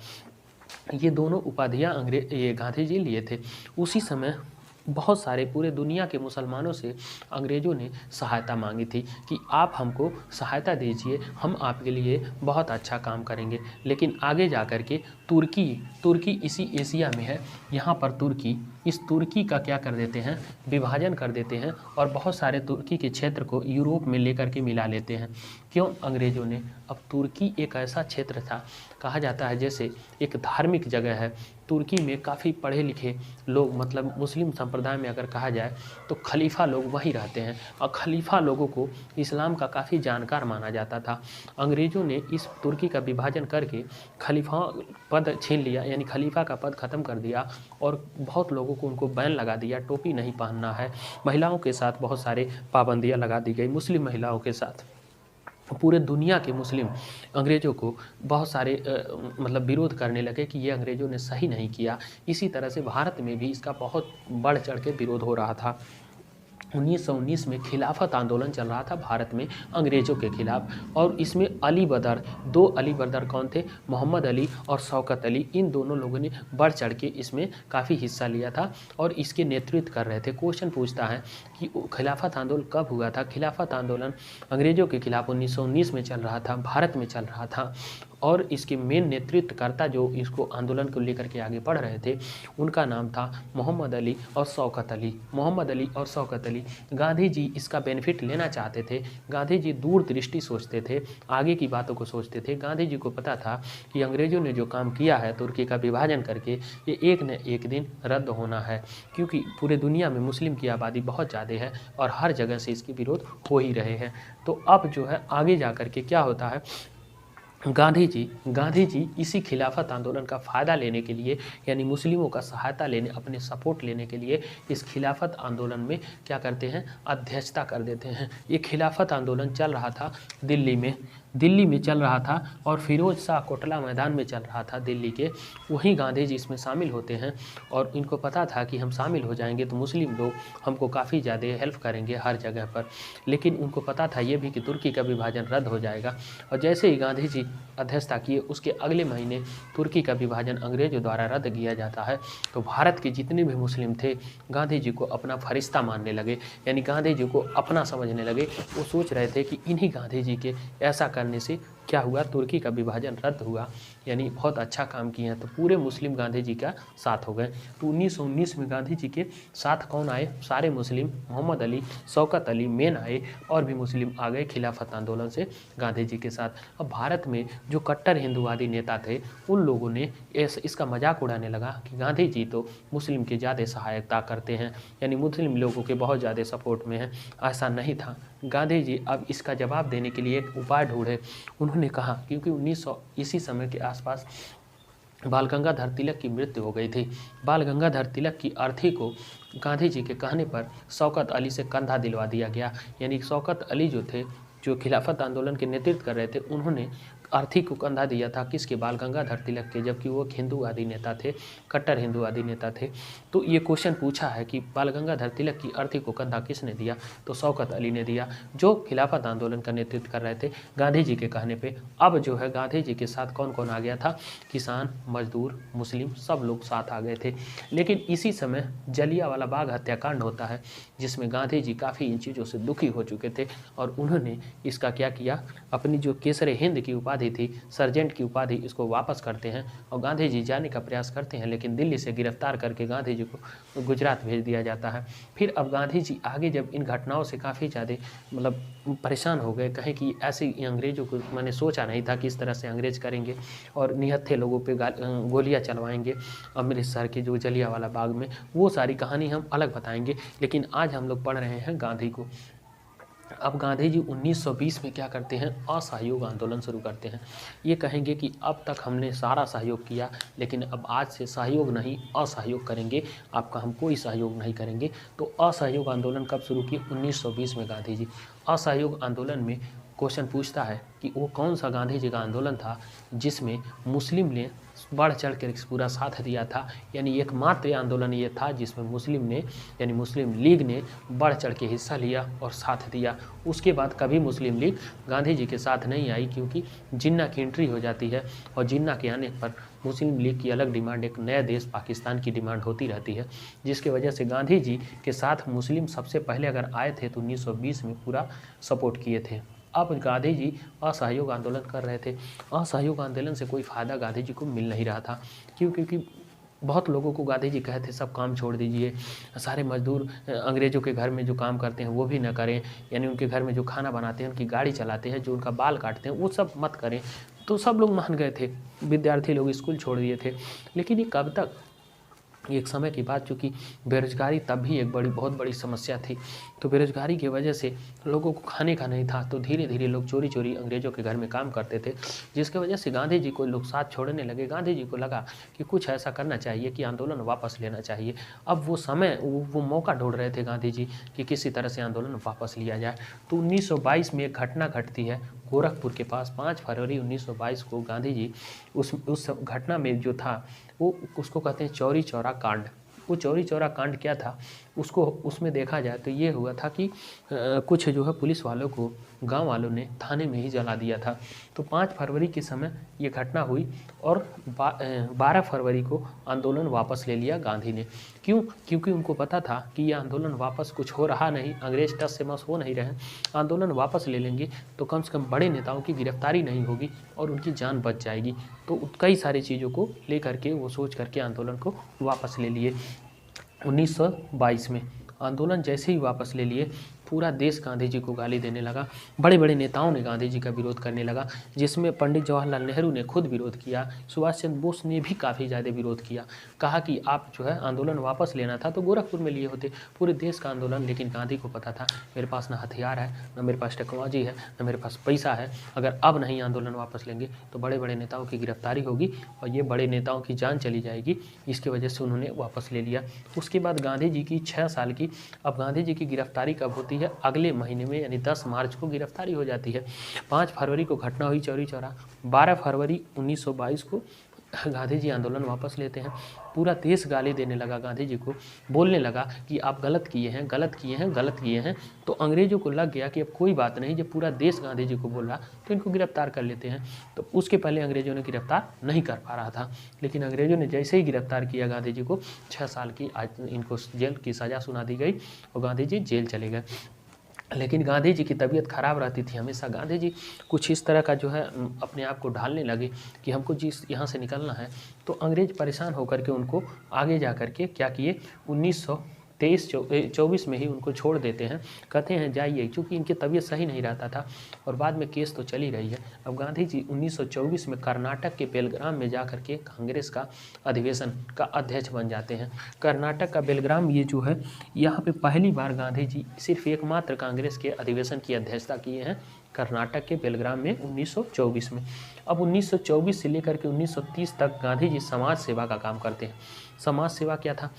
ये दोनों उपाधियां ये गांधी जी लिए थे। उसी समय बहुत सारे पूरे दुनिया के मुसलमानों से अंग्रेज़ों ने सहायता मांगी थी कि आप हमको सहायता दीजिए, हम आपके लिए बहुत अच्छा काम करेंगे। लेकिन आगे जा कर के तुर्की इसी एशिया में है, यहाँ पर इस तुर्की का क्या कर देते हैं, विभाजन कर देते हैं और बहुत सारे तुर्की के क्षेत्र को यूरोप में लेकर के मिला लेते हैं। क्यों? अंग्रेज़ों ने। अब तुर्की एक ऐसा क्षेत्र था, कहा जाता है जैसे एक धार्मिक जगह है। तुर्की में काफ़ी पढ़े लिखे लोग, मतलब मुस्लिम संप्रदाय में अगर कहा जाए तो खलीफा लोग वहीं रहते हैं और खलीफा लोगों को इस्लाम का काफ़ी जानकार माना जाता था। अंग्रेज़ों ने इस तुर्की का विभाजन करके खलीफा पद छीन लिया, यानी खलीफा का पद ख़त्म कर दिया और बहुत लोगों को उनको बैन लगा दिया, टोपी नहीं पहनना है, महिलाओं के साथ बहुत सारे पाबंदियाँ लगा दी गई, मुस्लिम महिलाओं के साथ। पूरे दुनिया के मुस्लिम अंग्रेज़ों को बहुत सारे मतलब विरोध करने लगे कि ये अंग्रेज़ों ने सही नहीं किया। इसी तरह से भारत में भी इसका बहुत बढ़ चढ़ के विरोध हो रहा था। 1919 में खिलाफत आंदोलन चल रहा था भारत में अंग्रेज़ों के खिलाफ, और इसमें अली बदर, 2 अली बदर कौन थे, मोहम्मद अली और शौकत अली, इन दोनों लोगों ने बढ़ चढ़ के इसमें काफ़ी हिस्सा लिया था और इसके नेतृत्व कर रहे थे। क्वेश्चन पूछता है कि खिलाफत आंदोलन कब हुआ था। खिलाफत आंदोलन अंग्रेज़ों के खिलाफ 1919 में चल रहा था, भारत में चल रहा था, और इसके मेन नेतृत्वकर्ता जो इसको आंदोलन को लेकर के आगे बढ़ रहे थे उनका नाम था मोहम्मद अली और शौकत अली। मोहम्मद अली और शौकत अली, गांधी जी इसका बेनिफिट लेना चाहते थे। गांधी जी दूरदृष्टि सोचते थे, आगे की बातों को सोचते थे। गांधी जी को पता था कि अंग्रेज़ों ने जो काम किया है तुर्की का विभाजन करके, ये एक न एक दिन रद्द होना है, क्योंकि पूरे दुनिया में मुस्लिम की आबादी बहुत ज़्यादा है और हर जगह से इसके विरोध हो ही रहे हैं। तो अब जो है आगे जा कर के क्या होता है, गांधी जी इसी खिलाफत आंदोलन का फ़ायदा लेने के लिए, यानी मुस्लिमों का सहायता लेने, अपने सपोर्ट लेने के लिए इस खिलाफत आंदोलन में क्या करते हैं, अध्यक्षता कर देते हैं। ये खिलाफत आंदोलन चल रहा था दिल्ली में चल रहा था और फिरोज शाह कोटला मैदान में चल रहा था दिल्ली के। वहीं गांधी जी इसमें शामिल होते हैं और इनको पता था कि हम शामिल हो जाएंगे तो मुस्लिम लोग हमको काफ़ी ज़्यादा हेल्प करेंगे हर जगह पर, लेकिन उनको पता था ये भी कि तुर्की का विभाजन रद्द हो जाएगा। और जैसे ही गांधी जी अध्यक्षता किए उसके अगले महीने तुर्की का विभाजन अंग्रेज़ों द्वारा रद्द किया जाता है। तो भारत के जितने भी मुस्लिम थे गांधी जी को अपना फरिश्ता मानने लगे, यानी गांधी जी को अपना समझने लगे। वो सोच रहे थे कि इन्हीं गांधी जी के ऐसा करने से क्या हुआ, तुर्की का विभाजन रद्द हुआ, यानी बहुत अच्छा काम किए हैं। तो पूरे मुस्लिम गांधी जी का साथ हो गए। तो 1919 में गांधी जी के साथ कौन आए, सारे मुस्लिम, मोहम्मद अली, शौकत अली मेन आए, और भी मुस्लिम आ गए खिलाफत आंदोलन से गांधी जी के साथ। अब भारत में जो कट्टर हिंदुवादी नेता थे उन लोगों ने इसका मजाक उड़ाने लगा कि गांधी जी तो मुस्लिम की ज़्यादा सहायता करते हैं, यानी मुस्लिम लोगों के बहुत ज़्यादा सपोर्ट में हैं। ऐसा नहीं था। गांधी जी अब इसका जवाब देने के लिए एक उपाय ढूंढे। उन्होंने कहा, क्योंकि 1900 इसी समय के आसपास बाल गंगाधर तिलक की मृत्यु हो गई थी। बाल गंगाधर तिलक की अर्थी को गांधी जी के कहने पर शौकत अली से कंधा दिलवा दिया गया, यानी शौकत अली जो थे, जो खिलाफत आंदोलन के नेतृत्व कर रहे थे, उन्होंने अर्थी को कंधा दिया था। किसके, बाल गंगाधर तिलक के, जबकि वो हिंदूवादी नेता थे, कट्टर हिंदूवादी नेता थे। तो ये क्वेश्चन पूछा है कि बाल गंगाधर तिलक की अर्थी को कंधा किसने दिया, तो शौकत अली ने दिया, जो खिलाफत आंदोलन का नेतृत्व कर रहे थे गांधी जी के कहने पे। अब जो है गांधी जी के साथ कौन कौन आ गया था, किसान, मजदूर, मुस्लिम, सब लोग साथ आ गए थे। लेकिन इसी समय जलियांवाला बाग हत्याकांड होता है, जिसमें गांधी जी काफ़ी इन चीज़ों से दुखी हो चुके थे और उन्होंने इसका क्या किया, अपनी जो केसरे हिंद की उपाधि थी, सर्जेंट की उपाधि, इसको वापस करते हैं और गांधी जी जाने का प्रयास करते हैं, लेकिन दिल्ली से गिरफ्तार करके गांधी जी को गुजरात भेज दिया जाता है। फिर अब गांधी जी आगे जब इन घटनाओं से काफ़ी ज़्यादा मतलब परेशान हो गए, कहें कि ऐसे अंग्रेज़ों को मैंने सोचा नहीं था कि इस तरह से अंग्रेज़ करेंगे और निहत्थे लोगों पे गोलियां चलवाएंगे अमृतसर के जो जलियांवाला बाग में। वो सारी कहानी हम अलग बताएंगे, लेकिन आज हम लोग पढ़ रहे हैं गांधी को। अब गांधी जी 1920 में क्या करते हैं, असहयोग आंदोलन शुरू करते हैं। ये कहेंगे कि अब तक हमने सारा सहयोग किया, लेकिन अब आज से सहयोग नहीं असहयोग करेंगे, आपका हम कोई सहयोग नहीं करेंगे। तो असहयोग आंदोलन कब शुरू किए, 1920 में गांधी जी। असहयोग आंदोलन में क्वेश्चन पूछता है कि वो कौन सा गांधी जी का आंदोलन था जिसमें मुस्लिम ने बढ़ चढ़ कर पूरा साथ दिया था, यानी एकमात्र आंदोलन ये था जिसमें मुस्लिम ने, यानी मुस्लिम लीग ने बढ़ चढ़ के हिस्सा लिया और साथ दिया। उसके बाद कभी मुस्लिम लीग गांधी जी के साथ नहीं आई, क्योंकि जिन्ना की एंट्री हो जाती है और जिन्ना के आने पर मुस्लिम लीग की अलग डिमांड, एक नया देश पाकिस्तान की डिमांड होती रहती है, जिसकी वजह से गांधी जी के साथ मुस्लिम सबसे पहले अगर आए थे तो 1920 में पूरा सपोर्ट किए थे। अब गांधी जी असहयोग आंदोलन कर रहे थे। असहयोग आंदोलन से कोई फ़ायदा गांधी जी को मिल नहीं रहा था। क्योंकि बहुत लोगों को गांधी जी कहे थे सब काम छोड़ दीजिए, सारे मजदूर अंग्रेज़ों के घर में जो काम करते हैं वो भी ना करें, यानी उनके घर में जो खाना बनाते हैं, उनकी गाड़ी चलाते हैं, जो उनका बाल काटते हैं, वो सब मत करें। तो सब लोग मान गए थे, विद्यार्थी लोग स्कूल छोड़ दिए थे। लेकिन ये कब तक एक समय की बात, चूँकि बेरोज़गारी तब भी एक बहुत बड़ी समस्या थी, तो बेरोज़गारी की वजह से लोगों को खाने का नहीं था, तो धीरे धीरे लोग चोरी चोरी अंग्रेज़ों के घर में काम करते थे, जिसकी वजह से गांधी जी को लोग साथ छोड़ने लगे। गांधी जी को लगा कि कुछ ऐसा करना चाहिए कि आंदोलन वापस लेना चाहिए। अब वो समय वो मौका ढूंढ रहे थे गांधी जी कि किसी तरह से आंदोलन वापस लिया जाए। तो 1922 में एक घटना घटती है गोरखपुर के पास। 5 फरवरी 1922 को गांधी जी उस घटना में जो था वो उसको कहते हैं चौरी चौरा कांड। वो चौरी चौरा कांड क्या था, उसको उसमें देखा जाए तो ये हुआ था कि कुछ जो है पुलिस वालों को गांव वालों ने थाने में ही जला दिया था। तो 5 फरवरी के समय ये घटना हुई और 12 फरवरी को आंदोलन वापस ले लिया गांधी ने। क्यों? क्योंकि उनको पता था कि ये आंदोलन वापस कुछ हो रहा नहीं, अंग्रेज टस से मस हो नहीं रहे, आंदोलन वापस ले लेंगे तो कम से कम बड़े नेताओं की गिरफ्तारी नहीं होगी और उनकी जान बच जाएगी। तो कई सारी चीज़ों को लेकर के वो सोच करके आंदोलन को वापस ले लिए। 1922 में आंदोलन जैसे ही वापस ले लिए, पूरा देश गांधी जी को गाली देने लगा। बड़े बड़े नेताओं ने गांधी जी का विरोध करने लगा, जिसमें पंडित जवाहरलाल नेहरू ने खुद विरोध किया, सुभाष चंद्र बोस ने भी काफ़ी ज़्यादा विरोध किया। कहा कि आप जो है आंदोलन वापस लेना था तो गोरखपुर में लिए होते, पूरे देश का आंदोलन। लेकिन गांधी को पता था मेरे पास ना हथियार है, ना मेरे पास टेक्नोलॉजी है, ना मेरे पास पैसा है। अगर अब नहीं आंदोलन वापस लेंगे तो बड़े बड़े नेताओं की गिरफ्तारी होगी और ये बड़े नेताओं की जान चली जाएगी। इसकी वजह से उन्होंने वापस ले लिया। उसके बाद गांधी जी की 6 साल की, अब गांधी जी की गिरफ्तारी कब होती है? अगले महीने में, यानी 10 मार्च को गिरफ्तारी हो जाती है। 5 फरवरी को घटना हुई चौरी चौरा। 12 फरवरी 1922 को गांधी जी आंदोलन वापस लेते हैं। पूरा देश गाली देने लगा गांधी जी को, बोलने लगा कि आप गलत किए हैं, गलत किए हैं, गलत किए हैं। तो अंग्रेजों को लग गया कि अब कोई बात नहीं, जब पूरा देश गांधी जी को बोल रहा तो इनको गिरफ्तार कर लेते हैं। तो उसके पहले अंग्रेजों ने गिरफ्तार नहीं कर पा रहा था, लेकिन अंग्रेजों ने जैसे ही गिरफ्तार किया गांधी जी को, 6 साल की इनको जेल की सज़ा सुना दी गई और गांधी जी जेल चले गए। लेकिन गांधी जी की तबीयत खराब रहती थी हमेशा। गांधी जी कुछ इस तरह का जो है अपने आप को ढालने लगे कि हमको जिस यहाँ से निकलना है। तो अंग्रेज परेशान होकर के उनको आगे जा कर के क्या किए, 1923-24 में ही उनको छोड़ देते हैं। कहते हैं जाइए, क्योंकि इनकी तबीयत सही नहीं रहता था और बाद में केस तो चली रही है। अब गांधी जी 1924 में कर्नाटक के बेलग्राम में जा कर के कांग्रेस का अधिवेशन का अध्यक्ष बन जाते हैं। कर्नाटक का बेलग्राम ये जो है, यहाँ पे पहली बार गांधी जी सिर्फ एकमात्र कांग्रेस के अधिवेशन की अध्यक्षता किए हैं, कर्नाटक के बेलग्राम में 1924 में। अब 1924 से लेकर के 1930 तक गांधी जी समाज सेवा का काम करते हैं। समाज सेवा क्या था?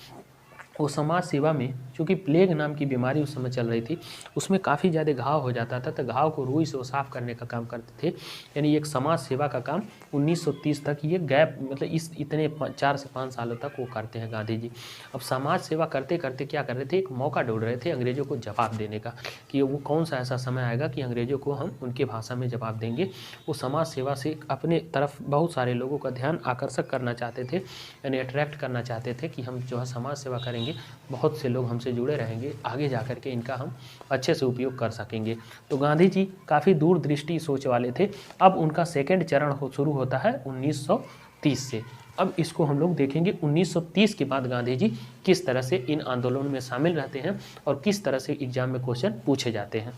वो समाज सेवा में, चूँकि प्लेग नाम की बीमारी उस समय चल रही थी, उसमें काफ़ी ज़्यादा घाव हो जाता था, तो घाव को रुई से वो साफ़ करने का काम करते थे। यानी एक समाज सेवा का काम 1930 तक, ये गैप मतलब इस इतने 4 से 5 सालों तक वो करते हैं गांधी जी। अब समाज सेवा करते करते क्या कर रहे थे, एक मौका ढूंढ रहे थे अंग्रेज़ों को जवाब देने का, कि वो कौन सा ऐसा समय आएगा कि अंग्रेज़ों को हम उनके भाषा में जवाब देंगे। वो समाज सेवा से अपने तरफ बहुत सारे लोगों का ध्यान आकर्षक करना चाहते थे, यानी अट्रैक्ट करना चाहते थे कि हम जो है समाज सेवा करेंगे, बहुत से लोग हमसे जुड़े रहेंगे, आगे जा कर के इनका हम अच्छे से उपयोग कर सकेंगे। तो गांधी जी काफ़ी दूरदृष्टि सोच वाले थे। अब उनका सेकंड चरण शुरू होता है 1930 से। अब इसको हम लोग देखेंगे 1930 के बाद गांधी जी किस तरह से इन आंदोलनों में शामिल रहते हैं और किस तरह से एग्जाम में क्वेश्चन पूछे जाते हैं।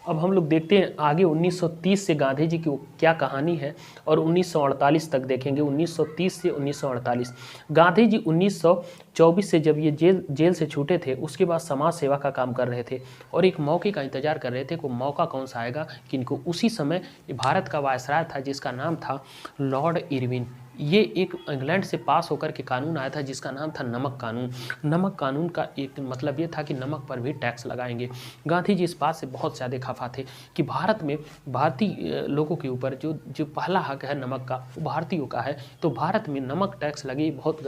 अब हम लोग देखते हैं आगे 1930 से गांधी जी की क्या कहानी है और 1948 तक देखेंगे। 1930 से 1948 गांधी जी 1924 से जब ये जेल से छूटे थे, उसके बाद समाज सेवा का काम कर रहे थे और एक मौके का इंतजार कर रहे थे कि मौका कौन सा आएगा किनको। उसी समय भारत का वायसराय था जिसका नाम था लॉर्ड इरविन। ये एक इंग्लैंड से पास होकर के कानून आया था जिसका नाम था नमक कानून। नमक कानून का एक मतलब ये था कि नमक पर भी टैक्स लगाएंगे। गांधी जी इस बात से बहुत ज़्यादा खफा थे कि भारत में भारतीय लोगों के ऊपर जो पहला हक है नमक का, वो भारतीयों का है। तो भारत में नमक टैक्स लगे बहुत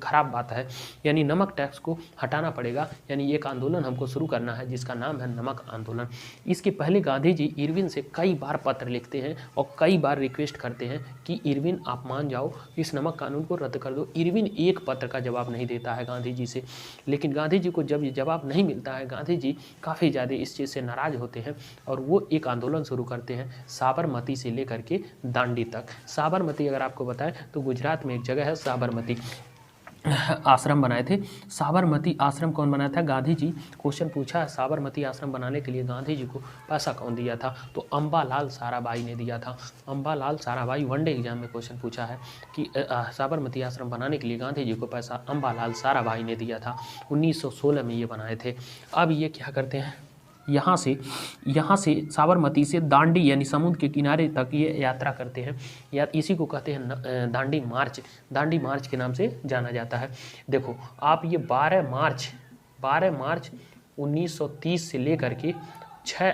ख़राब बात है, यानी नमक टैक्स को हटाना पड़ेगा। यानी एक आंदोलन हमको शुरू करना है जिसका नाम है नमक आंदोलन। इसके पहले गांधी जी इरविन से कई बार पत्र लिखते हैं और कई बार रिक्वेस्ट करते हैं कि इरविन आप मान जाओ, इस नमक कानून को रद्द कर दो। इरविन एक पत्र का जवाब नहीं देता है गांधी जी से। लेकिन गांधी जी को जब ये जवाब नहीं मिलता है, गांधी जी काफ़ी ज़्यादा इस चीज़ से नाराज़ होते हैं और वो एक आंदोलन शुरू करते हैं साबरमती से लेकर के दांडी तक। साबरमती अगर आपको बताएं तो गुजरात में एक जगह है साबरमती। आश्रम बनाए थे। साबरमती आश्रम कौन बनाया था? गांधी जी। क्वेश्चन पूछा है साबरमती आश्रम बनाने के लिए गांधी जी को पैसा कौन दिया था? तो अम्बालाल साराभाई ने दिया था। अम्बालाल साराभाई, वनडे एग्जाम में क्वेश्चन पूछा है कि साबरमती आश्रम बनाने के लिए गांधी जी को पैसा अम्बालाल साराभाई ने दिया था। 1916 में ये बनाए थे। अब ये क्या करते हैं, यहाँ से साबरमती से दांडी यानी समुद्र के किनारे तक ये यात्रा करते हैं, या इसी को कहते हैं दांडी मार्च। दांडी मार्च के नाम से जाना जाता है। देखो आप ये 12 मार्च 1930 से लेकर के 6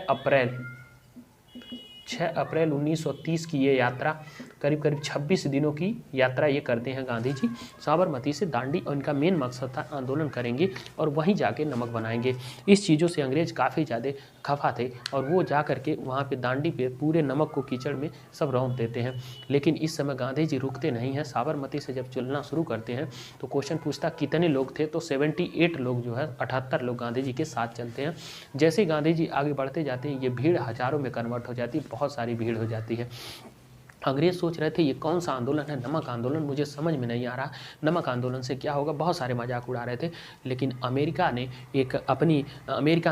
अप्रैल 1930 की ये यात्रा, करीब करीब 26 दिनों की यात्रा ये करते हैं गांधी जी साबरमती से दांडी। और इनका मेन मकसद था आंदोलन करेंगे और वहीं जाके नमक बनाएंगे। इस चीज़ों से अंग्रेज काफ़ी ज़्यादा खफा थे और वो जा करके वहाँ पे दांडी पे पूरे नमक को कीचड़ में सब रौंद देते हैं। लेकिन इस समय गांधी जी रुकते नहीं हैं। साबरमती से जब चलना शुरू करते हैं तो क्वेश्चन पूछता कितने लोग थे, तो 78 लोग जो है 78 लोग गांधी जी के साथ चलते हैं। जैसे ही गांधी जी आगे बढ़ते जाते हैं ये भीड़ हज़ारों में कन्वर्ट हो जाती है, बहुत सारी भीड़ हो जाती है। अंग्रेज सोच रहे थे ये कौन सा आंदोलन है, नमक आंदोलन, मुझे समझ में नहीं आ रहा, नमक आंदोलन से क्या होगा, बहुत सारे मजाक उड़ा रहे थे। लेकिन अमेरिका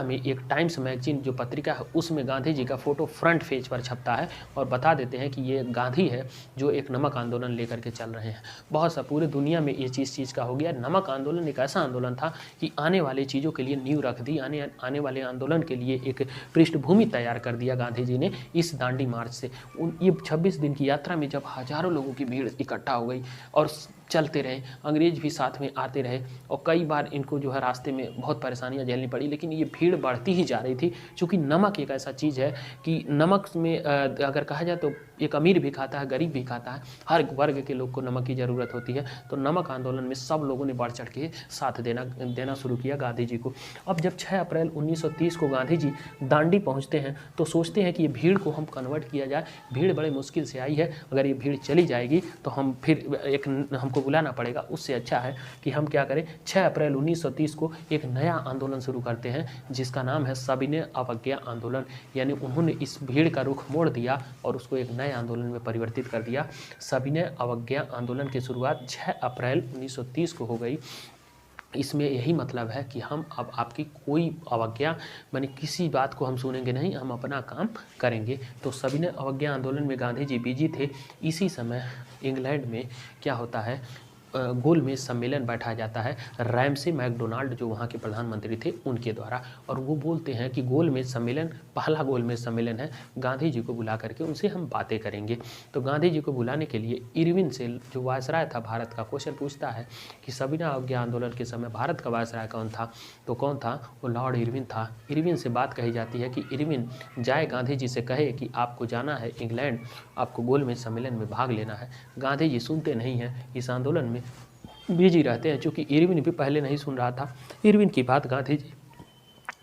में एक टाइम्स मैगजीन जो पत्रिका है उसमें गांधी जी का फ़ोटो फ्रंट पेज पर छपता है और बता देते हैं कि ये गांधी है जो एक नमक आंदोलन लेकर के चल रहे हैं। बहुत सा पूरे दुनिया में ये चीज़ का हो गया। नमक आंदोलन एक ऐसा आंदोलन था कि आने वाली चीज़ों के लिए नींव रख दी, आने वाले आंदोलन के लिए एक पृष्ठभूमि तैयार कर दिया गांधी जी ने इस दांडी मार्च से। ये 26 दिन यात्रा में जब हजारों लोगों की भीड़ इकट्ठा हो गई और चलते रहे, अंग्रेज भी साथ में आते रहे और कई बार इनको जो है रास्ते में बहुत परेशानियां झेलनी पड़ी, लेकिन ये भीड़ बढ़ती ही जा रही थी। क्योंकि नमक एक ऐसा चीज़ है कि नमक में अगर कहा जाए तो एक अमीर भी खाता है, गरीब भी खाता है, हर वर्ग के लोग को नमक की ज़रूरत होती है। तो नमक आंदोलन में सब लोगों ने बढ़ चढ़ के साथ देना शुरू किया गांधी जी को। अब जब 6 अप्रैल 1930 को गांधी जी दांडी पहुँचते हैं तो सोचते हैं कि ये भीड़ को हम कन्वर्ट किया जाए। भीड़ बड़े मुश्किल से आई है, अगर ये भीड़ चली जाएगी तो हम फिर हमको बुलाना पड़ेगा। उससे अच्छा है कि हम क्या करें, 6 अप्रैल 1930 को एक नया आंदोलन शुरू करते हैं जिसका नाम है सविनय अवज्ञा आंदोलन। यानी उन्होंने इस भीड़ का रुख मोड़ दिया और उसको एक नए आंदोलन में परिवर्तित कर दिया। सविनय अवज्ञा आंदोलन की शुरुआत 6 अप्रैल 1930 को हो गई। इसमें यही मतलब है कि हम अब आपकी कोई अवज्ञा माने किसी बात को हम सुनेंगे नहीं, हम अपना काम करेंगे। तो सविनय अवज्ञा आंदोलन में गांधी जी बिजी थे। इसी समय इंग्लैंड में क्या होता है, गोलमेज सम्मेलन बैठाया जाता है रैमसे मैकडोनाल्ड जो वहाँ के प्रधानमंत्री थे उनके द्वारा। और वो बोलते हैं कि गोलमेज सम्मेलन पहला गोलमेज सम्मेलन है, गांधी जी को बुला करके उनसे हम बातें करेंगे। तो गांधी जी को बुलाने के लिए इरविन से जो वायसराय था भारत का, क्वेश्चन पूछता है कि सविनय अवज्ञा आंदोलन के समय भारत का वायसराय कौन था, तो कौन था, वो लॉर्ड इरविन था। इरविन से बात कही जाती है कि इरविन जाए गांधी जी से कहे कि आपको जाना है इंग्लैंड, आपको गोलमेज सम्मेलन में भाग लेना है। गांधी जी सुनते नहीं हैं, इस आंदोलन में बिजी रहते हैं। चूँकि इरविन भी पहले नहीं सुन रहा था, इरविन की बात गांधी जी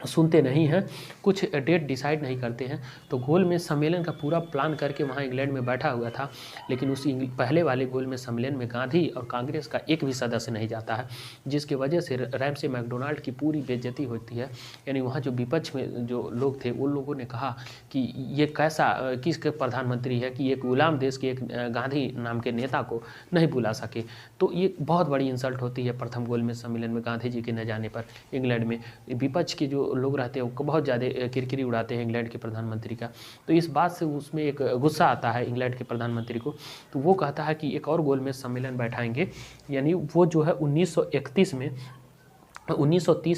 सुनते नहीं हैं, कुछ डेट डिसाइड नहीं करते हैं। तो गोलमेज सम्मेलन का पूरा प्लान करके वहाँ इंग्लैंड में बैठा हुआ था, लेकिन उस पहले वाले गोलमेज सम्मेलन में गांधी और कांग्रेस का एक भी सदस्य नहीं जाता है, जिसकी वजह से रैमसे मैकडोनाल्ड की पूरी बेइज्जती होती है। यानी वहाँ जो विपक्ष में जो लोग थे उन लोगों ने कहा कि ये कैसा किसके प्रधानमंत्री है कि एक गुलाम देश के एक गांधी नाम के नेता को नहीं बुला सके। तो ये बहुत बड़ी इंसल्ट होती है प्रथम गोलमेज सम्मेलन में गांधी जी के न जाने पर। इंग्लैंड में विपक्ष के जो लोग रहते हैं वो बहुत ज़्यादा किरकिरी उड़ाते हैं इंग्लैंड के प्रधानमंत्री का। तो इस बात से उसमें एक गुस्सा आता है इंग्लैंड के प्रधानमंत्री को। तो वो कहता है कि एक और गोलमेज सम्मेलन बैठाएंगे। यानी वो जो है 1931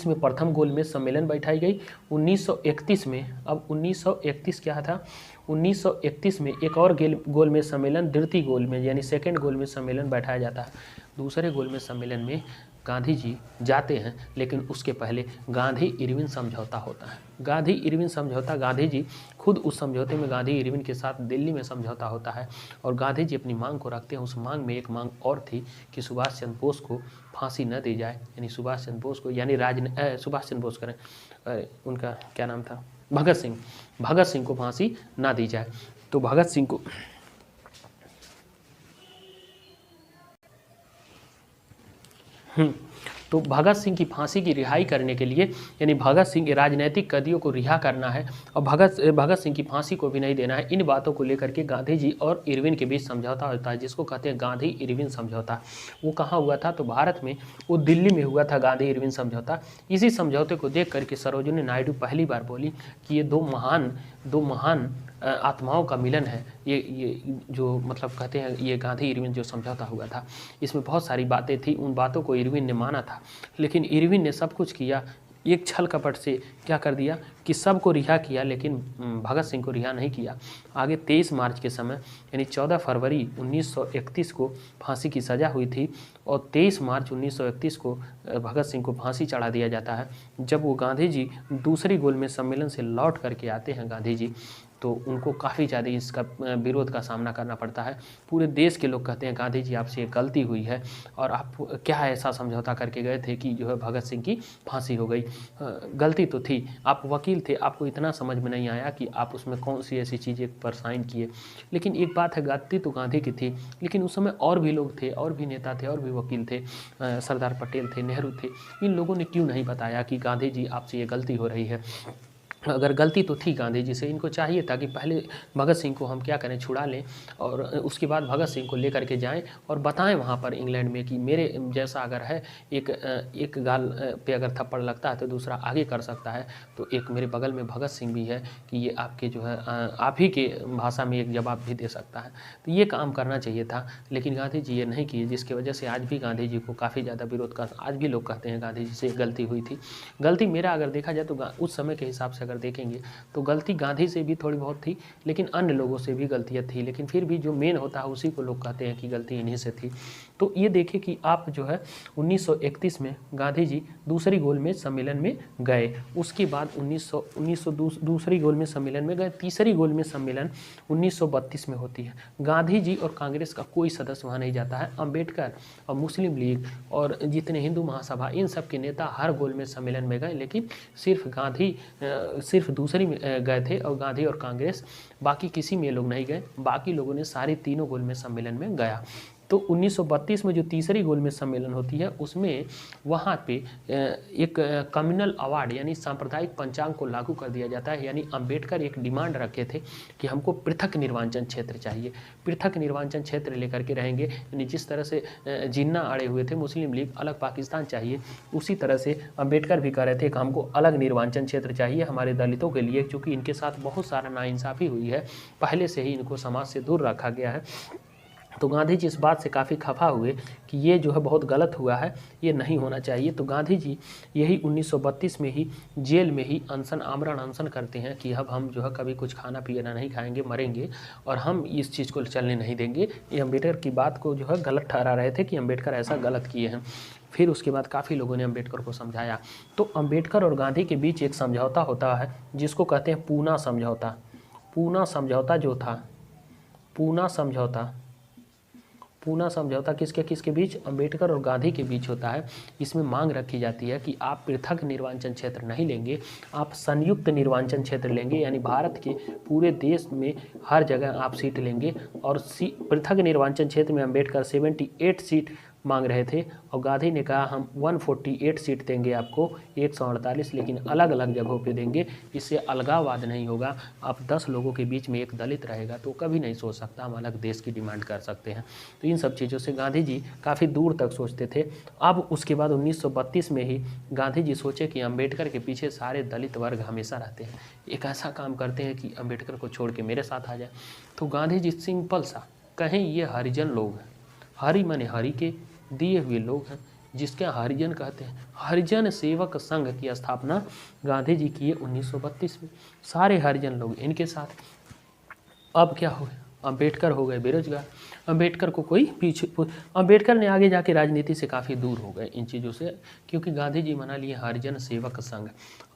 में प्रथम गोलमेज सम्मेलन बैठाई गई 1931 में। अब 1931 क्या था, 1931 में एक और गोलमेज सम्मेलन, द्वितीय गोलमेज यानी सेकेंड गोलमेज सम्मेलन बैठाया जाता है। दूसरे गोलमेज सम्मेलन में गांधी जी जाते हैं, लेकिन उसके पहले गांधी इरविन समझौता होता है। गांधी इरविन समझौता, गांधी जी खुद उस समझौते में गांधी इरविन के साथ दिल्ली में समझौता होता है और गांधी जी अपनी मांग को रखते हैं। उस मांग में एक मांग और थी कि सुभाष चंद्र बोस को फांसी न दी जाए, यानी सुभाष चंद्र बोस को, यानी सुभाष चंद्र बोस करें, उनका क्या नाम था, भगत सिंह को फांसी ना दी जाए। तो भगत सिंह को तो भगत सिंह की फांसी की रिहाई करने के लिए, यानी भगत सिंह के राजनीतिक कैदियों को रिहा करना है और भगत सिंह की फांसी को भी नहीं देना है, इन बातों को लेकर के गांधी जी और इरविन के बीच समझौता होता है, जिसको कहते हैं गांधी इरविन समझौता। वो कहाँ हुआ था? तो भारत में, वो दिल्ली में हुआ था गांधी इरविन समझौता। इसी समझौते को देख करके सरोजिनी नायडू पहली बार बोली कि ये दो महान आत्माओं का मिलन है, ये जो मतलब कहते हैं ये गांधी इरविन जो समझौता हुआ था, इसमें बहुत सारी बातें थी, उन बातों को इरविन ने माना था। लेकिन इरविन ने सब कुछ किया, एक छल कपट से क्या कर दिया कि सबको रिहा किया, लेकिन भगत सिंह को रिहा नहीं किया। आगे 23 मार्च के समय, यानी 14 फरवरी 1931 को फांसी की सज़ा हुई थी और 23 मार्च 1931 को भगत सिंह को फांसी चढ़ा दिया जाता है। जब वो गांधी जी दूसरी गोलमेज सम्मेलन से लौट करके आते हैं गांधी जी, तो उनको काफ़ी ज़्यादा इसका विरोध का सामना करना पड़ता है। पूरे देश के लोग कहते हैं गांधी जी आपसे एक गलती हुई है और आप क्या ऐसा समझौता करके गए थे कि जो है भगत सिंह की फांसी हो गई। गलती तो थी, आप वकील थे, आपको इतना समझ में नहीं आया कि आप उसमें कौन सी ऐसी चीज़ें पर साइन किए। लेकिन एक बात है, गलती तो गांधी की थी, लेकिन उस समय और भी लोग थे, और भी नेता थे, और भी वकील थे, सरदार पटेल थे, नेहरू थे। इन लोगों ने क्यों नहीं बताया कि गांधी जी आपसे ये गलती हो रही है? अगर गलती तो थी गांधी जी से, इनको चाहिए था कि पहले भगत सिंह को हम क्या करें, छुड़ा लें और उसके बाद भगत सिंह को लेकर के जाएं और बताएं वहाँ पर इंग्लैंड में कि मेरे जैसा अगर है, एक गाल पे अगर थप्पड़ लगता है तो दूसरा आगे कर सकता है, तो एक मेरे बगल में भगत सिंह भी है कि ये आपके जो है आप ही के भाषा में एक जवाब भी दे सकता है। तो ये काम करना चाहिए था, लेकिन गांधी जी ये नहीं किए, जिसकी वजह से आज भी गांधी जी को काफ़ी ज़्यादा विरोध का, आज भी लोग कहते हैं गांधी जी से गलती हुई थी। गलती मेरा अगर देखा जाए तो उस समय के हिसाब से अगर देखेंगे तो गलती गांधी से भी थोड़ी बहुत थी, लेकिन अन्य लोगों से भी गलतियां थी, लेकिन फिर भी जो मेन होता है उसी को लोग कहते हैं कि गलती इन्हीं से थी। तो ये देखिए कि आप जो है 1931 में गांधी जी दूसरी गोलमेज सम्मेलन में गए, उसके बाद 1900 दूसरी गोलमेज सम्मेलन में गए, तीसरी गोलमेज सम्मेलन 1932 में होती है। गांधी जी और कांग्रेस का कोई सदस्य वहाँ नहीं जाता है। अम्बेडकर और मुस्लिम लीग और जितने हिंदू महासभा, इन सब के नेता हर गोलमेज सम्मेलन में गए, लेकिन सिर्फ गांधी सिर्फ दूसरी में गए थे और गांधी और कांग्रेस, बाकी किसी में लोग नहीं गए। बाकी लोगों ने सारे तीनों गोलमेज सम्मेलन में गया। तो 1932 में जो तीसरी गोलमेज सम्मेलन होती है, उसमें वहाँ पे एक कम्युनल अवार्ड यानी सांप्रदायिक पंचांग को लागू कर दिया जाता है। यानी अंबेडकर एक डिमांड रखे थे कि हमको पृथक निर्वाचन क्षेत्र चाहिए, पृथक निर्वाचन क्षेत्र लेकर के रहेंगे। यानी जिस तरह से जिन्ना अड़े हुए थे मुस्लिम लीग, अलग पाकिस्तान चाहिए, उसी तरह से अंबेडकर भी कह रहे थे कि हमको अलग निर्वाचन क्षेत्र चाहिए हमारे दलितों के लिए, क्योंकि इनके साथ बहुत सारा नाइंसाफ़ी हुई है, पहले से ही इनको समाज से दूर रखा गया है। तो गांधी जी इस बात से काफ़ी खफा हुए कि ये जो है बहुत गलत हुआ है, ये नहीं होना चाहिए। तो गांधी जी यही 1932 में ही जेल में ही आमरण अनशन करते हैं कि अब हम जो है कभी कुछ खाना पीना नहीं खाएंगे, मरेंगे और हम इस चीज़ को चलने नहीं देंगे। ये अम्बेडकर की बात को जो है गलत ठहरा रहे थे कि अम्बेडकर ऐसा गलत किए हैं। फिर उसके बाद काफ़ी लोगों ने अम्बेडकर को समझाया। तो अम्बेडकर और गांधी के बीच एक समझौता होता है जिसको कहते हैं पूना समझौता। पूना समझौता जो था, पूना समझौता किसके किसके बीच? अंबेडकर और गांधी के बीच होता है। इसमें मांग रखी जाती है कि आप पृथक निर्वाचन क्षेत्र नहीं लेंगे, आप संयुक्त निर्वाचन क्षेत्र लेंगे, यानी भारत के पूरे देश में हर जगह आप सीट लेंगे। और पृथक निर्वाचन क्षेत्र में अंबेडकर 78 सीट मांग रहे थे और गांधी ने कहा हम 148 सीट देंगे आपको, 148, लेकिन अलग अलग जगहों पे देंगे, इससे अलगाववाद नहीं होगा। अब 10 लोगों के बीच में एक दलित रहेगा तो कभी नहीं सोच सकता हम अलग देश की डिमांड कर सकते हैं। तो इन सब चीज़ों से गांधी जी काफ़ी दूर तक सोचते थे। अब उसके बाद 1932 में ही गांधी जी सोचे कि अम्बेडकर के पीछे सारे दलित वर्ग हमेशा रहते हैं, एक ऐसा काम करते हैं कि अम्बेडकर को छोड़ के मेरे साथ आ जाए। तो गांधी जी सिंपल सा कहें ये हरिजन लोग हैं, हरि माने हरि के दिए हुए लोग हैं, जिसके हरिजन कहते हैं। हरिजन सेवक संघ की स्थापना गांधी जी की 1932 में, सारे हरिजन लोग इनके साथ। अब क्या हो गया, अम्बेडकर हो गए बेरोजगार, अम्बेडकर को कोई पीछे, अम्बेडकर ने आगे जाके राजनीति से काफ़ी दूर हो गए इन चीज़ों से, क्योंकि गांधी जी बना लिए हरिजन सेवक संघ।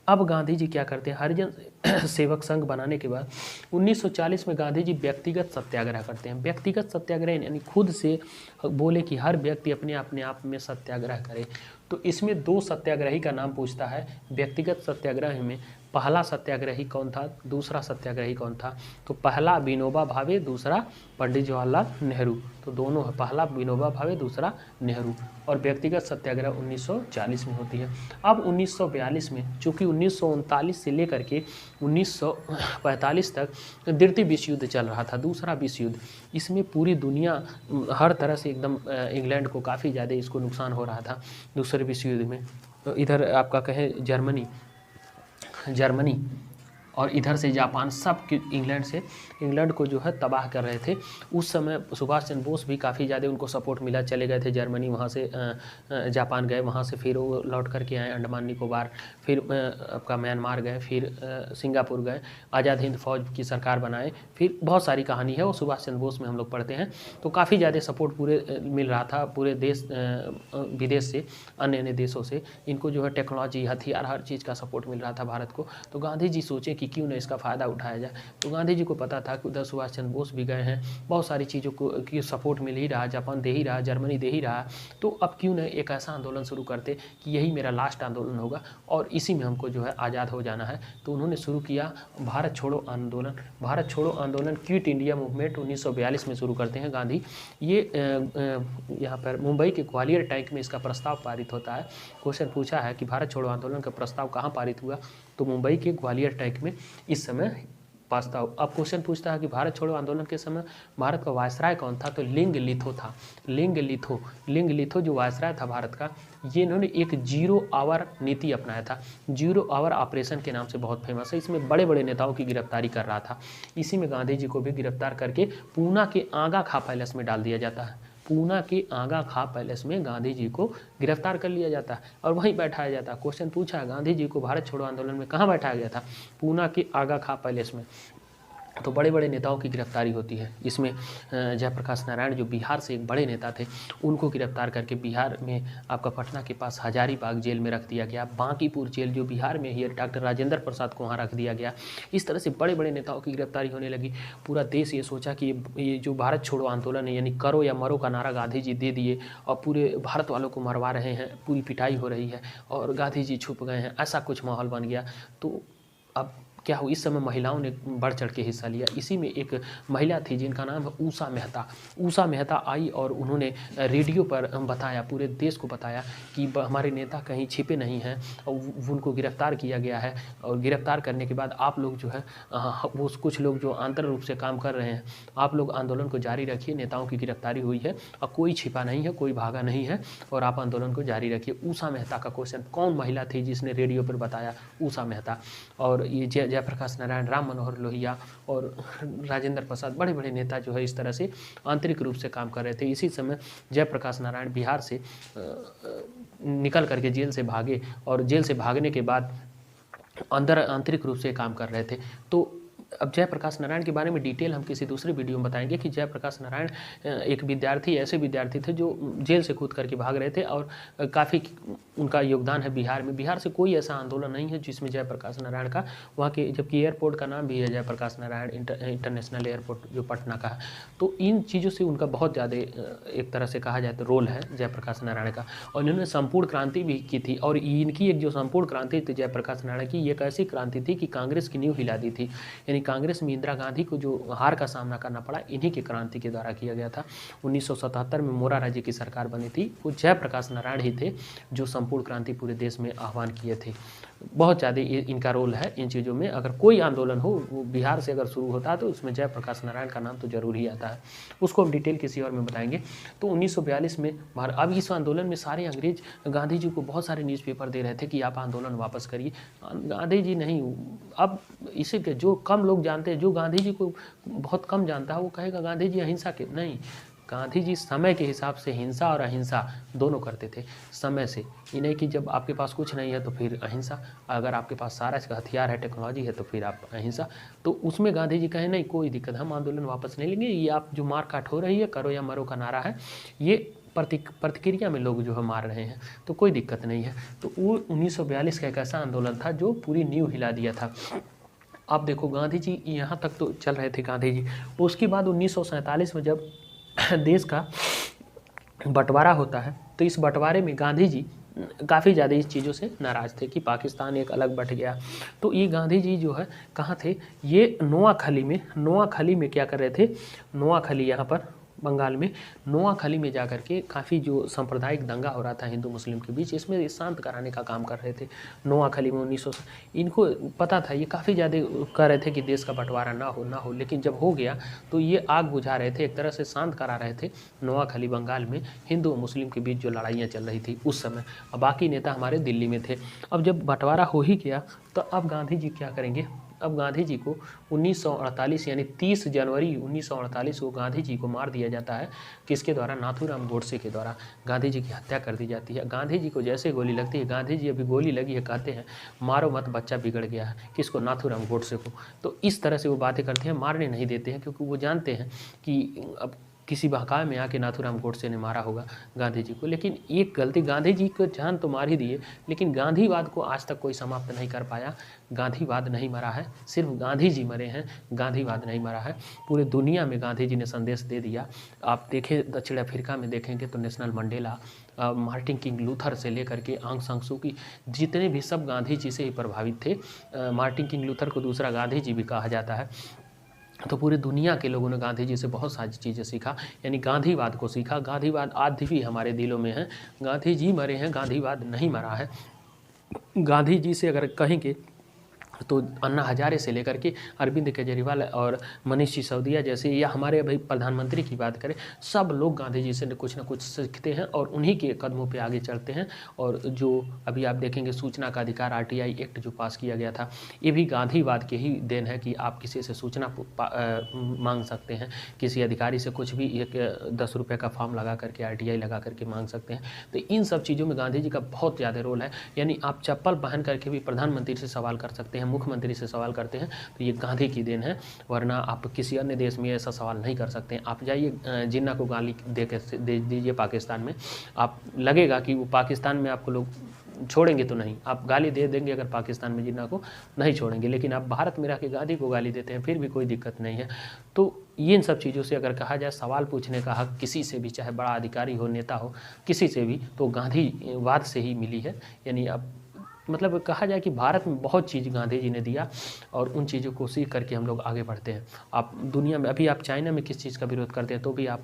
अब गांधी जी क्या करते हैं, हरिजन सेवक संघ बनाने के बाद 1940 में गांधी जी व्यक्तिगत सत्याग्रह करते हैं। व्यक्तिगत सत्याग्रह यानी खुद से बोले कि हर व्यक्ति अपने आप में सत्याग्रह करे। तो इसमें 2 सत्याग्रही का नाम पूछता है। व्यक्तिगत सत्याग्रह में पहला सत्याग्रही कौन था, दूसरा सत्याग्रही कौन था? तो पहला विनोबा भावे, दूसरा पंडित जवाहरलाल नेहरू। तो दोनों है, पहला विनोबा भावे, दूसरा नेहरू। और व्यक्तिगत सत्याग्रह 1940 में होती है। अब 1942 में, चूँकि 1939 से लेकर के 1945 तक द्वितीय विश्व युद्ध चल रहा था, दूसरा विश्व युद्ध, इसमें पूरी दुनिया हर तरह से एकदम इंग्लैंड को काफ़ी ज़्यादा इसको नुकसान हो रहा था दूसरे विश्व युद्ध में। तो इधर आपका कहें जर्मनी और इधर से जापान, सब इंग्लैंड को जो है तबाह कर रहे थे। उस समय सुभाष चंद्र बोस भी काफ़ी ज़्यादा उनको सपोर्ट मिला, चले गए थे जर्मनी, वहाँ से जापान गए, वहाँ से फिर वो लौट करके आए अंडमान निकोबार, फिर आपका म्यांमार गए, फिर सिंगापुर गए, आज़ाद हिंद फौज की सरकार बनाए, फिर बहुत सारी कहानी है वो सुभाष चंद्र बोस में हम लोग पढ़ते हैं। तो काफ़ी ज़्यादा सपोर्ट पूरे मिल रहा था, पूरे देश विदेश से, अन्य देशों से इनको जो है टेक्नोलॉजी, हथियार, हर चीज़ का सपोर्ट मिल रहा था भारत को। तो गांधी जी सोचे कि क्यों न इसका फ़ायदा उठाया जाए। तो गांधी जी को पता था कि उधर सुभाष चंद्र बोस भी गए हैं, बहुत सारी चीज़ों को की सपोर्ट मिल ही रहा, जापान दे ही रहा, जर्मनी दे ही रहा, तो अब क्यों न एक ऐसा आंदोलन शुरू करते कि यही मेरा लास्ट आंदोलन होगा और इसी में हमको जो है आज़ाद हो जाना है। तो उन्होंने शुरू किया भारत छोड़ो आंदोलन। भारत छोड़ो आंदोलन, क्विट इंडिया मूवमेंट 1942 में शुरू करते हैं गांधी। ये यहाँ पर मुंबई के ग्वालियर टैंक में इसका प्रस्ताव पारित होता है। क्वेश्चन पूछा है कि भारत छोड़ो आंदोलन का प्रस्ताव कहाँ पारित हुआ, तो मुंबई के ग्वालियर टैंक में इस समय प्रस्ताव। अब क्वेश्चन पूछता है कि भारत छोड़ो आंदोलन के समय भारत का वायसराय कौन था, तो लिंगलिथो था। लिंगलिथो जो वायसराय था भारत का, ये इन्होंने एक 0 आवर नीति अपनाया था। 0 आवर ऑपरेशन के नाम से बहुत फेमस है। इसमें बड़े बड़े नेताओं की गिरफ्तारी कर रहा था। इसी में गांधी जी को भी गिरफ्तार करके पूना के आगा खा पैलेस में डाल दिया जाता है। पूना के आगा खा पैलेस में गांधी जी को गिरफ्तार कर लिया जाता है और वहीं बैठाया जाता है। क्वेश्चन पूछा है गांधी जी को भारत छोड़ो आंदोलन में कहाँ बैठाया गया था, पूना के आगा खा पैलेस में। तो बड़े बड़े नेताओं की गिरफ्तारी होती है। इसमें जयप्रकाश नारायण जो बिहार से एक बड़े नेता थे, उनको गिरफ्तार करके बिहार में आपका पटना के पास हजारीबाग जेल में रख दिया गया। बांकीपुर जेल जो बिहार में ही है, डॉक्टर राजेंद्र प्रसाद को वहाँ रख दिया गया। इस तरह से बड़े बड़े नेताओं की गिरफ्तारी होने लगी। पूरा देश ये सोचा कि ये जो भारत छोड़ो आंदोलन है, यानी करो या मरो का नारा गांधी जी दे दिए और पूरे भारत वालों को मरवा रहे हैं, पूरी पिटाई हो रही है और गांधी जी छुप गए हैं, ऐसा कुछ माहौल बन गया। तो अब क्या हो, इस समय महिलाओं ने बढ़ चढ़ के हिस्सा लिया। इसी में एक महिला थी जिनका नाम है उषा मेहता। उषा मेहता आई और उन्होंने रेडियो पर बताया, पूरे देश को बताया कि हमारे नेता कहीं छिपे नहीं हैं और उनको गिरफ्तार किया गया है और गिरफ्तार करने के बाद आप लोग जो है वो कुछ लोग जो आंतरिक रूप से काम कर रहे हैं, आप लोग आंदोलन को जारी रखिए। नेताओं की गिरफ्तारी हुई है और कोई छिपा नहीं है, कोई भागा नहीं है और आप आंदोलन को जारी रखिए। उषा मेहता का क्वेश्चन, कौन महिला थी जिसने रेडियो पर बताया? उषा मेहता। और ये जयप्रकाश नारायण, राम मनोहर लोहिया और राजेंद्र प्रसाद, बड़े बड़े नेता जो है इस तरह से आंतरिक रूप से काम कर रहे थे। इसी समय जयप्रकाश नारायण बिहार से निकल करके जेल से भागे और जेल से भागने के बाद अंदर आंतरिक रूप से काम कर रहे थे। तो अब जयप्रकाश नारायण के बारे में डिटेल हम किसी दूसरे वीडियो में बताएंगे कि जयप्रकाश नारायण एक विद्यार्थी, ऐसे विद्यार्थी थे जो जेल से कूद करके भाग रहे थे और काफ़ी उनका योगदान है बिहार में। बिहार से कोई ऐसा आंदोलन नहीं है जिसमें जयप्रकाश नारायण का, वहाँ के जबकि एयरपोर्ट का नाम भी है जयप्रकाश नारायण इंटरनेशनल एयरपोर्ट जो पटना का है। तो इन चीज़ों से उनका बहुत ज़्यादा एक तरह से कहा जाए तो रोल है जयप्रकाश नारायण का। और इन्होंने संपूर्ण क्रांति भी की थी और इनकी एक जो संपूर्ण क्रांति थी जयप्रकाश नारायण की, एक ऐसी क्रांति थी कि कांग्रेस की नींव हिला दी थी। यानी कांग्रेस में इंदिरा गांधी को जो हार का सामना करना पड़ा, इन्हीं की क्रांति के द्वारा किया गया था। 1977 में मोरारजी की सरकार बनी थी, वो जयप्रकाश नारायण ही थे जो संपूर्ण क्रांति पूरे देश में आह्वान किए थे। बहुत ज़्यादा इनका रोल है इन चीज़ों में। अगर कोई आंदोलन हो वो बिहार से अगर शुरू होता है तो उसमें जयप्रकाश नारायण का नाम तो जरूर ही आता है। उसको हम डिटेल किसी और में बताएंगे। तो 1942 में अब इस आंदोलन में सारे अंग्रेज गांधी जी को बहुत सारे न्यूज़पेपर दे रहे थे कि आप आंदोलन वापस करिए। गांधी जी नहीं, अब इसी के जो कम लोग जानते हैं, जो गांधी जी को बहुत कम जानता है वो कहेगा गांधी जी अहिंसा के नहीं। गांधी जी समय के हिसाब से हिंसा और अहिंसा दोनों करते थे। समय से ये नहीं कि जब आपके पास कुछ नहीं है तो फिर अहिंसा, अगर आपके पास सारा हथियार है, टेक्नोलॉजी है तो फिर आप अहिंसा। तो उसमें गांधी जी कहे नहीं कोई दिक्कत, हम आंदोलन वापस नहीं लेंगे। ये आप जो मार काट हो रही है, करो या मरो का नारा है, ये प्रतिक्रिया में लोग जो है मार रहे हैं, तो कोई दिक्कत नहीं है। तो वो 1942 का एक ऐसा आंदोलन था जो पूरी नींव हिला दिया था। अब देखो गांधी जी यहाँ तक तो चल रहे थे गांधी जी। उसके बाद 1947 में जब देश का बंटवारा होता है तो इस बंटवारे में गांधी जी काफ़ी ज़्यादा इस चीज़ों से नाराज़ थे कि पाकिस्तान एक अलग बट गया। तो ये गांधी जी जो है कहाँ थे, ये नोआखली में क्या कर रहे थे, नोआखली यहाँ पर बंगाल में नोआखली में जा कर के काफ़ी जो सांप्रदायिक दंगा हो रहा था हिंदू मुस्लिम के बीच, इसमें शांत कराने का काम कर रहे थे। नोआखली में 1900 इनको पता था, ये काफ़ी ज़्यादा कह रहे थे कि देश का बंटवारा ना हो, लेकिन जब हो गया तो ये आग बुझा रहे थे, एक तरह से शांत करा रहे थे नोआखली बंगाल में हिंदू और मुस्लिम के बीच जो लड़ाइयाँ चल रही थी उस समय। अब बाकी नेता हमारे दिल्ली में थे। अब जब बंटवारा हो ही गया तो अब गांधी जी क्या करेंगे, अब गांधी जी को 1948 यानी 30 जनवरी 1948 को गांधी जी को मार दिया जाता है। किसके द्वारा, नाथूराम गोडसे के द्वारा गांधी जी की हत्या कर दी जाती है। गांधी जी को जैसे गोली लगती है, गांधी जी अभी गोली लगी है कहते हैं मारो मत बच्चा बिगड़ गया है, किसको, नाथूराम गोडसे को। तो इस तरह से वो बातें करते हैं, मारने नहीं देते हैं क्योंकि वो जानते हैं कि अब किसी बहकावे में आके नाथूराम गोडसे ने मारा होगा गांधी जी को। लेकिन एक गलती, गांधी जी को जान तो मार ही दिए लेकिन गांधीवाद को आज तक कोई समाप्त नहीं कर पाया। गांधीवाद नहीं मरा है, सिर्फ गांधी जी मरे हैं, गांधीवाद नहीं मरा है। पूरे दुनिया में गांधी जी ने संदेश दे दिया। आप देखें दक्षिण अफ्रीका में देखेंगे तो national Mandela, Martin king Luther से लेकर के आंग सांग सू की, जितने भी सब गांधी जी से ही प्रभावित थे। मार्टिन किंग लूथर को दूसरा गांधी जी भी कहा जाता है। तो पूरी दुनिया के लोगों ने गांधी जी से बहुत सारी चीज़ें सीखा, यानी गांधीवाद को सीखा। गांधीवाद आज भी हमारे दिलों में है। गांधी जी मरे हैं, गांधीवाद नहीं मरा है। गांधी जी से अगर कहेंगे तो अन्ना हजारे से लेकर के अरविंद केजरीवाल और मनीष सिसोदिया जैसे, या हमारे अभी प्रधानमंत्री की बात करें, सब लोग गांधी जी से कुछ ना कुछ सीखते हैं और उन्हीं के कदमों पे आगे चलते हैं। और जो अभी आप देखेंगे सूचना का अधिकार आरटीआई एक्ट जो पास किया गया था, ये भी गांधीवाद के ही देन है कि आप किसी से सूचना मांग सकते हैं, किसी अधिकारी से कुछ भी, एक 10 रुपये का फॉर्म लगा करके आरटीआई लगा करके मांग सकते हैं। तो इन सब चीज़ों में गांधी जी का बहुत ज़्यादा रोल है। यानी आप चप्पल पहन करके भी प्रधानमंत्री से सवाल कर सकते हैं, मुख्यमंत्री से सवाल करते हैं, तो ये गांधी की देन है। वरना आप किसी अन्य देश में ऐसा सवाल नहीं कर सकते हैं। आप जाइए जिन्ना को गाली दे दीजिए पाकिस्तान में, आप लगेगा कि वो पाकिस्तान में आपको लोग छोड़ेंगे तो नहीं, आप गाली दे देंगे अगर पाकिस्तान में जिन्ना को नहीं छोड़ेंगे, लेकिन आप भारत में रह के गांधी को गाली देते हैं फिर भी कोई दिक्कत नहीं है। तो ये इन सब चीज़ों से अगर कहा जाए, सवाल पूछने का हक किसी से भी, चाहे बड़ा अधिकारी हो, नेता हो, किसी से भी, तो गांधीवाद से ही मिली है। यानी अब मतलब कहा जाए कि भारत में बहुत चीज़ गांधी जी ने दिया और उन चीज़ों को सीख करके हम लोग आगे बढ़ते हैं। आप दुनिया में, अभी आप चाइना में किस चीज़ का विरोध करते हैं तो भी आप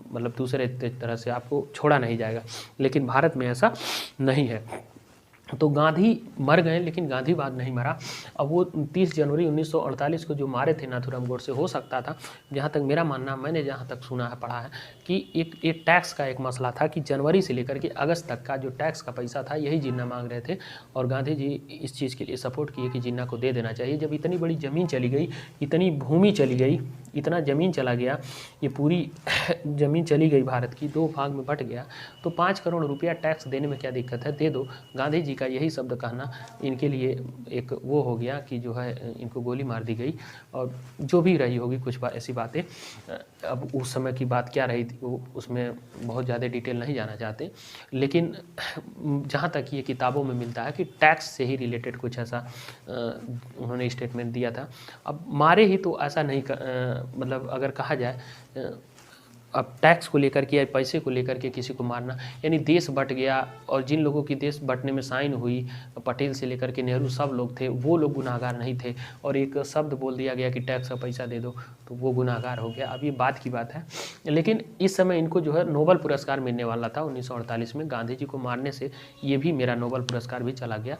मतलब दूसरे तरह से आपको छोड़ा नहीं जाएगा, लेकिन भारत में ऐसा नहीं है। तो गांधी मर गए लेकिन गांधीवाद नहीं मरा। अब वो 30 जनवरी 1948 को जो मारे थे नाथूराम गोडसे, हो सकता था, जहाँ तक मेरा मानना, मैंने जहाँ तक सुना है, पढ़ा है, कि एक टैक्स का एक मसला था कि जनवरी से लेकर के अगस्त तक का जो टैक्स का पैसा था यही जिन्ना मांग रहे थे और गांधी जी इस चीज़ के लिए सपोर्ट किए कि जिन्ना को दे देना चाहिए। जब इतनी बड़ी ज़मीन चली गई, इतनी भूमि चली गई, इतना ज़मीन चला गया, ये पूरी ज़मीन चली गई भारत की, 2 भाग में बट गया, तो 5 करोड़ रुपया टैक्स देने में क्या दिक्कत है, दे दो। गांधी जी का यही शब्द कहना इनके लिए एक वो हो गया कि जो है इनको गोली मार दी गई। और जो भी रही होगी कुछ ऐसी बातें, अब उस समय की बात क्या रही थी वो उसमें बहुत ज़्यादा डिटेल नहीं जाना चाहते, लेकिन जहाँ तक ये किताबों में मिलता है कि टैक्स से ही रिलेटेड कुछ ऐसा उन्होंने स्टेटमेंट दिया था। अब मारे ही तो ऐसा नहीं मतलब अगर कहा जाए अब टैक्स को लेकर के या पैसे को लेकर के किसी को मारना, यानी देश बट गया और जिन लोगों की देश बटने में साइन हुई, पटेल से लेकर के नेहरू सब लोग थे, वो लोग गुनाहगार नहीं थे, और एक शब्द बोल दिया गया कि टैक्स का पैसा दे दो तो वो गुनाहगार हो गया। अब ये बात की बात है, लेकिन इस समय इनको जो है नोबेल पुरस्कार मिलने वाला था 1948 में। गांधी जी को मारने से ये भी मेरा नोबेल पुरस्कार भी चला गया।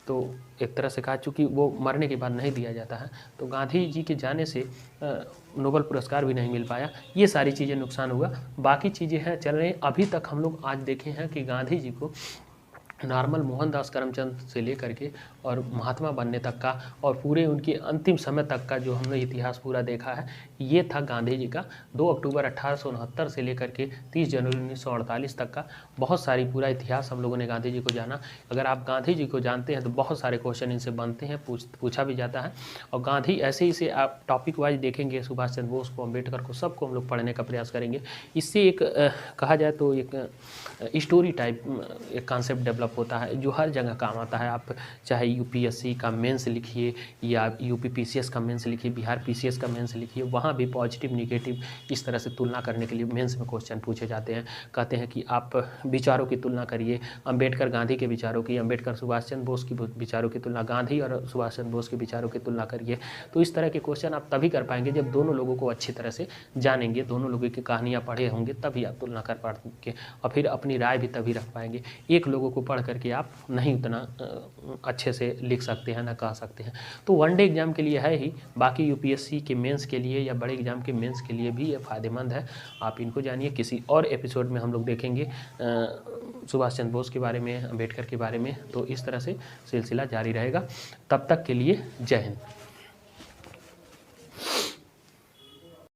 तो एक तरह से कहा, चूँकि वो मरने के बाद नहीं दिया जाता है, तो गांधी जी के जाने से नोबेल पुरस्कार भी नहीं मिल पाया। ये सारी चीज़ें नुकसान हुआ। बाकी चीज़ें हैं चल रही। अभी तक हम लोग आज देखे हैं कि गांधी जी को नॉर्मल मोहनदास करमचंद से लेकर के और महात्मा बनने तक का और पूरे उनके अंतिम समय तक का जो हमने इतिहास पूरा देखा है, ये था गांधी जी का 2 अक्टूबर 1869 से लेकर के 30 जनवरी 1948 तक का बहुत सारी पूरा इतिहास हम लोगों ने गांधी जी को जाना। अगर आप गांधी जी को जानते हैं तो बहुत सारे क्वेश्चन इनसे बनते हैं, पूछा भी जाता है। और गांधी ऐसे ही से आप टॉपिक वाइज देखेंगे, सुभाष चंद्र बोस को, अम्बेडकर को, सबको हम लोग पढ़ने का प्रयास करेंगे। इससे एक कहा जाए तो एक स्टोरी टाइप एक कॉन्सेप्ट डेवलप होता है जो हर जगह काम आता है। आप चाहे यूपीएससी का मेंस लिखिए या यूपी पीसीएस का मेंस लिखिए, बिहार पीसीएस का मेंस लिखिए, वहाँ भी पॉजिटिव निगेटिव इस तरह से तुलना करने के लिए मेंस में क्वेश्चन पूछे जाते हैं। कहते हैं कि आप विचारों की तुलना करिए, अंबेडकर गांधी के विचारों की, अंबेडकर सुभाष चंद्र बोस की विचारों की तुलना, गांधी और सुभाष चंद्र बोस के विचारों की तुलना करिए। तो इस तरह के क्वेश्चन आप तभी कर पाएंगे जब दोनों लोगों को अच्छी तरह से जानेंगे, दोनों लोगों की कहानियाँ पढ़े होंगे, तभी आप तुलना कर पाएंगे और फिर अपनी राय भी तभी रख पाएंगे। एक लोगों को पढ़ करके आप नहीं उतना अच्छे से लिख सकते हैं, ना कह सकते हैं। तो वनडे एग्जाम के लिए है ही, बाकी यूपीएससी के मेंस के लिए या बड़े एग्जाम के मेंस के लिए भी ये फ़ायदेमंद है। आप इनको जानिए। किसी और एपिसोड में हम लोग देखेंगे सुभाष चंद्र बोस के बारे में, अंबेडकर के बारे में। तो इस तरह से सिलसिला जारी रहेगा। तब तक के लिए जय हिंद।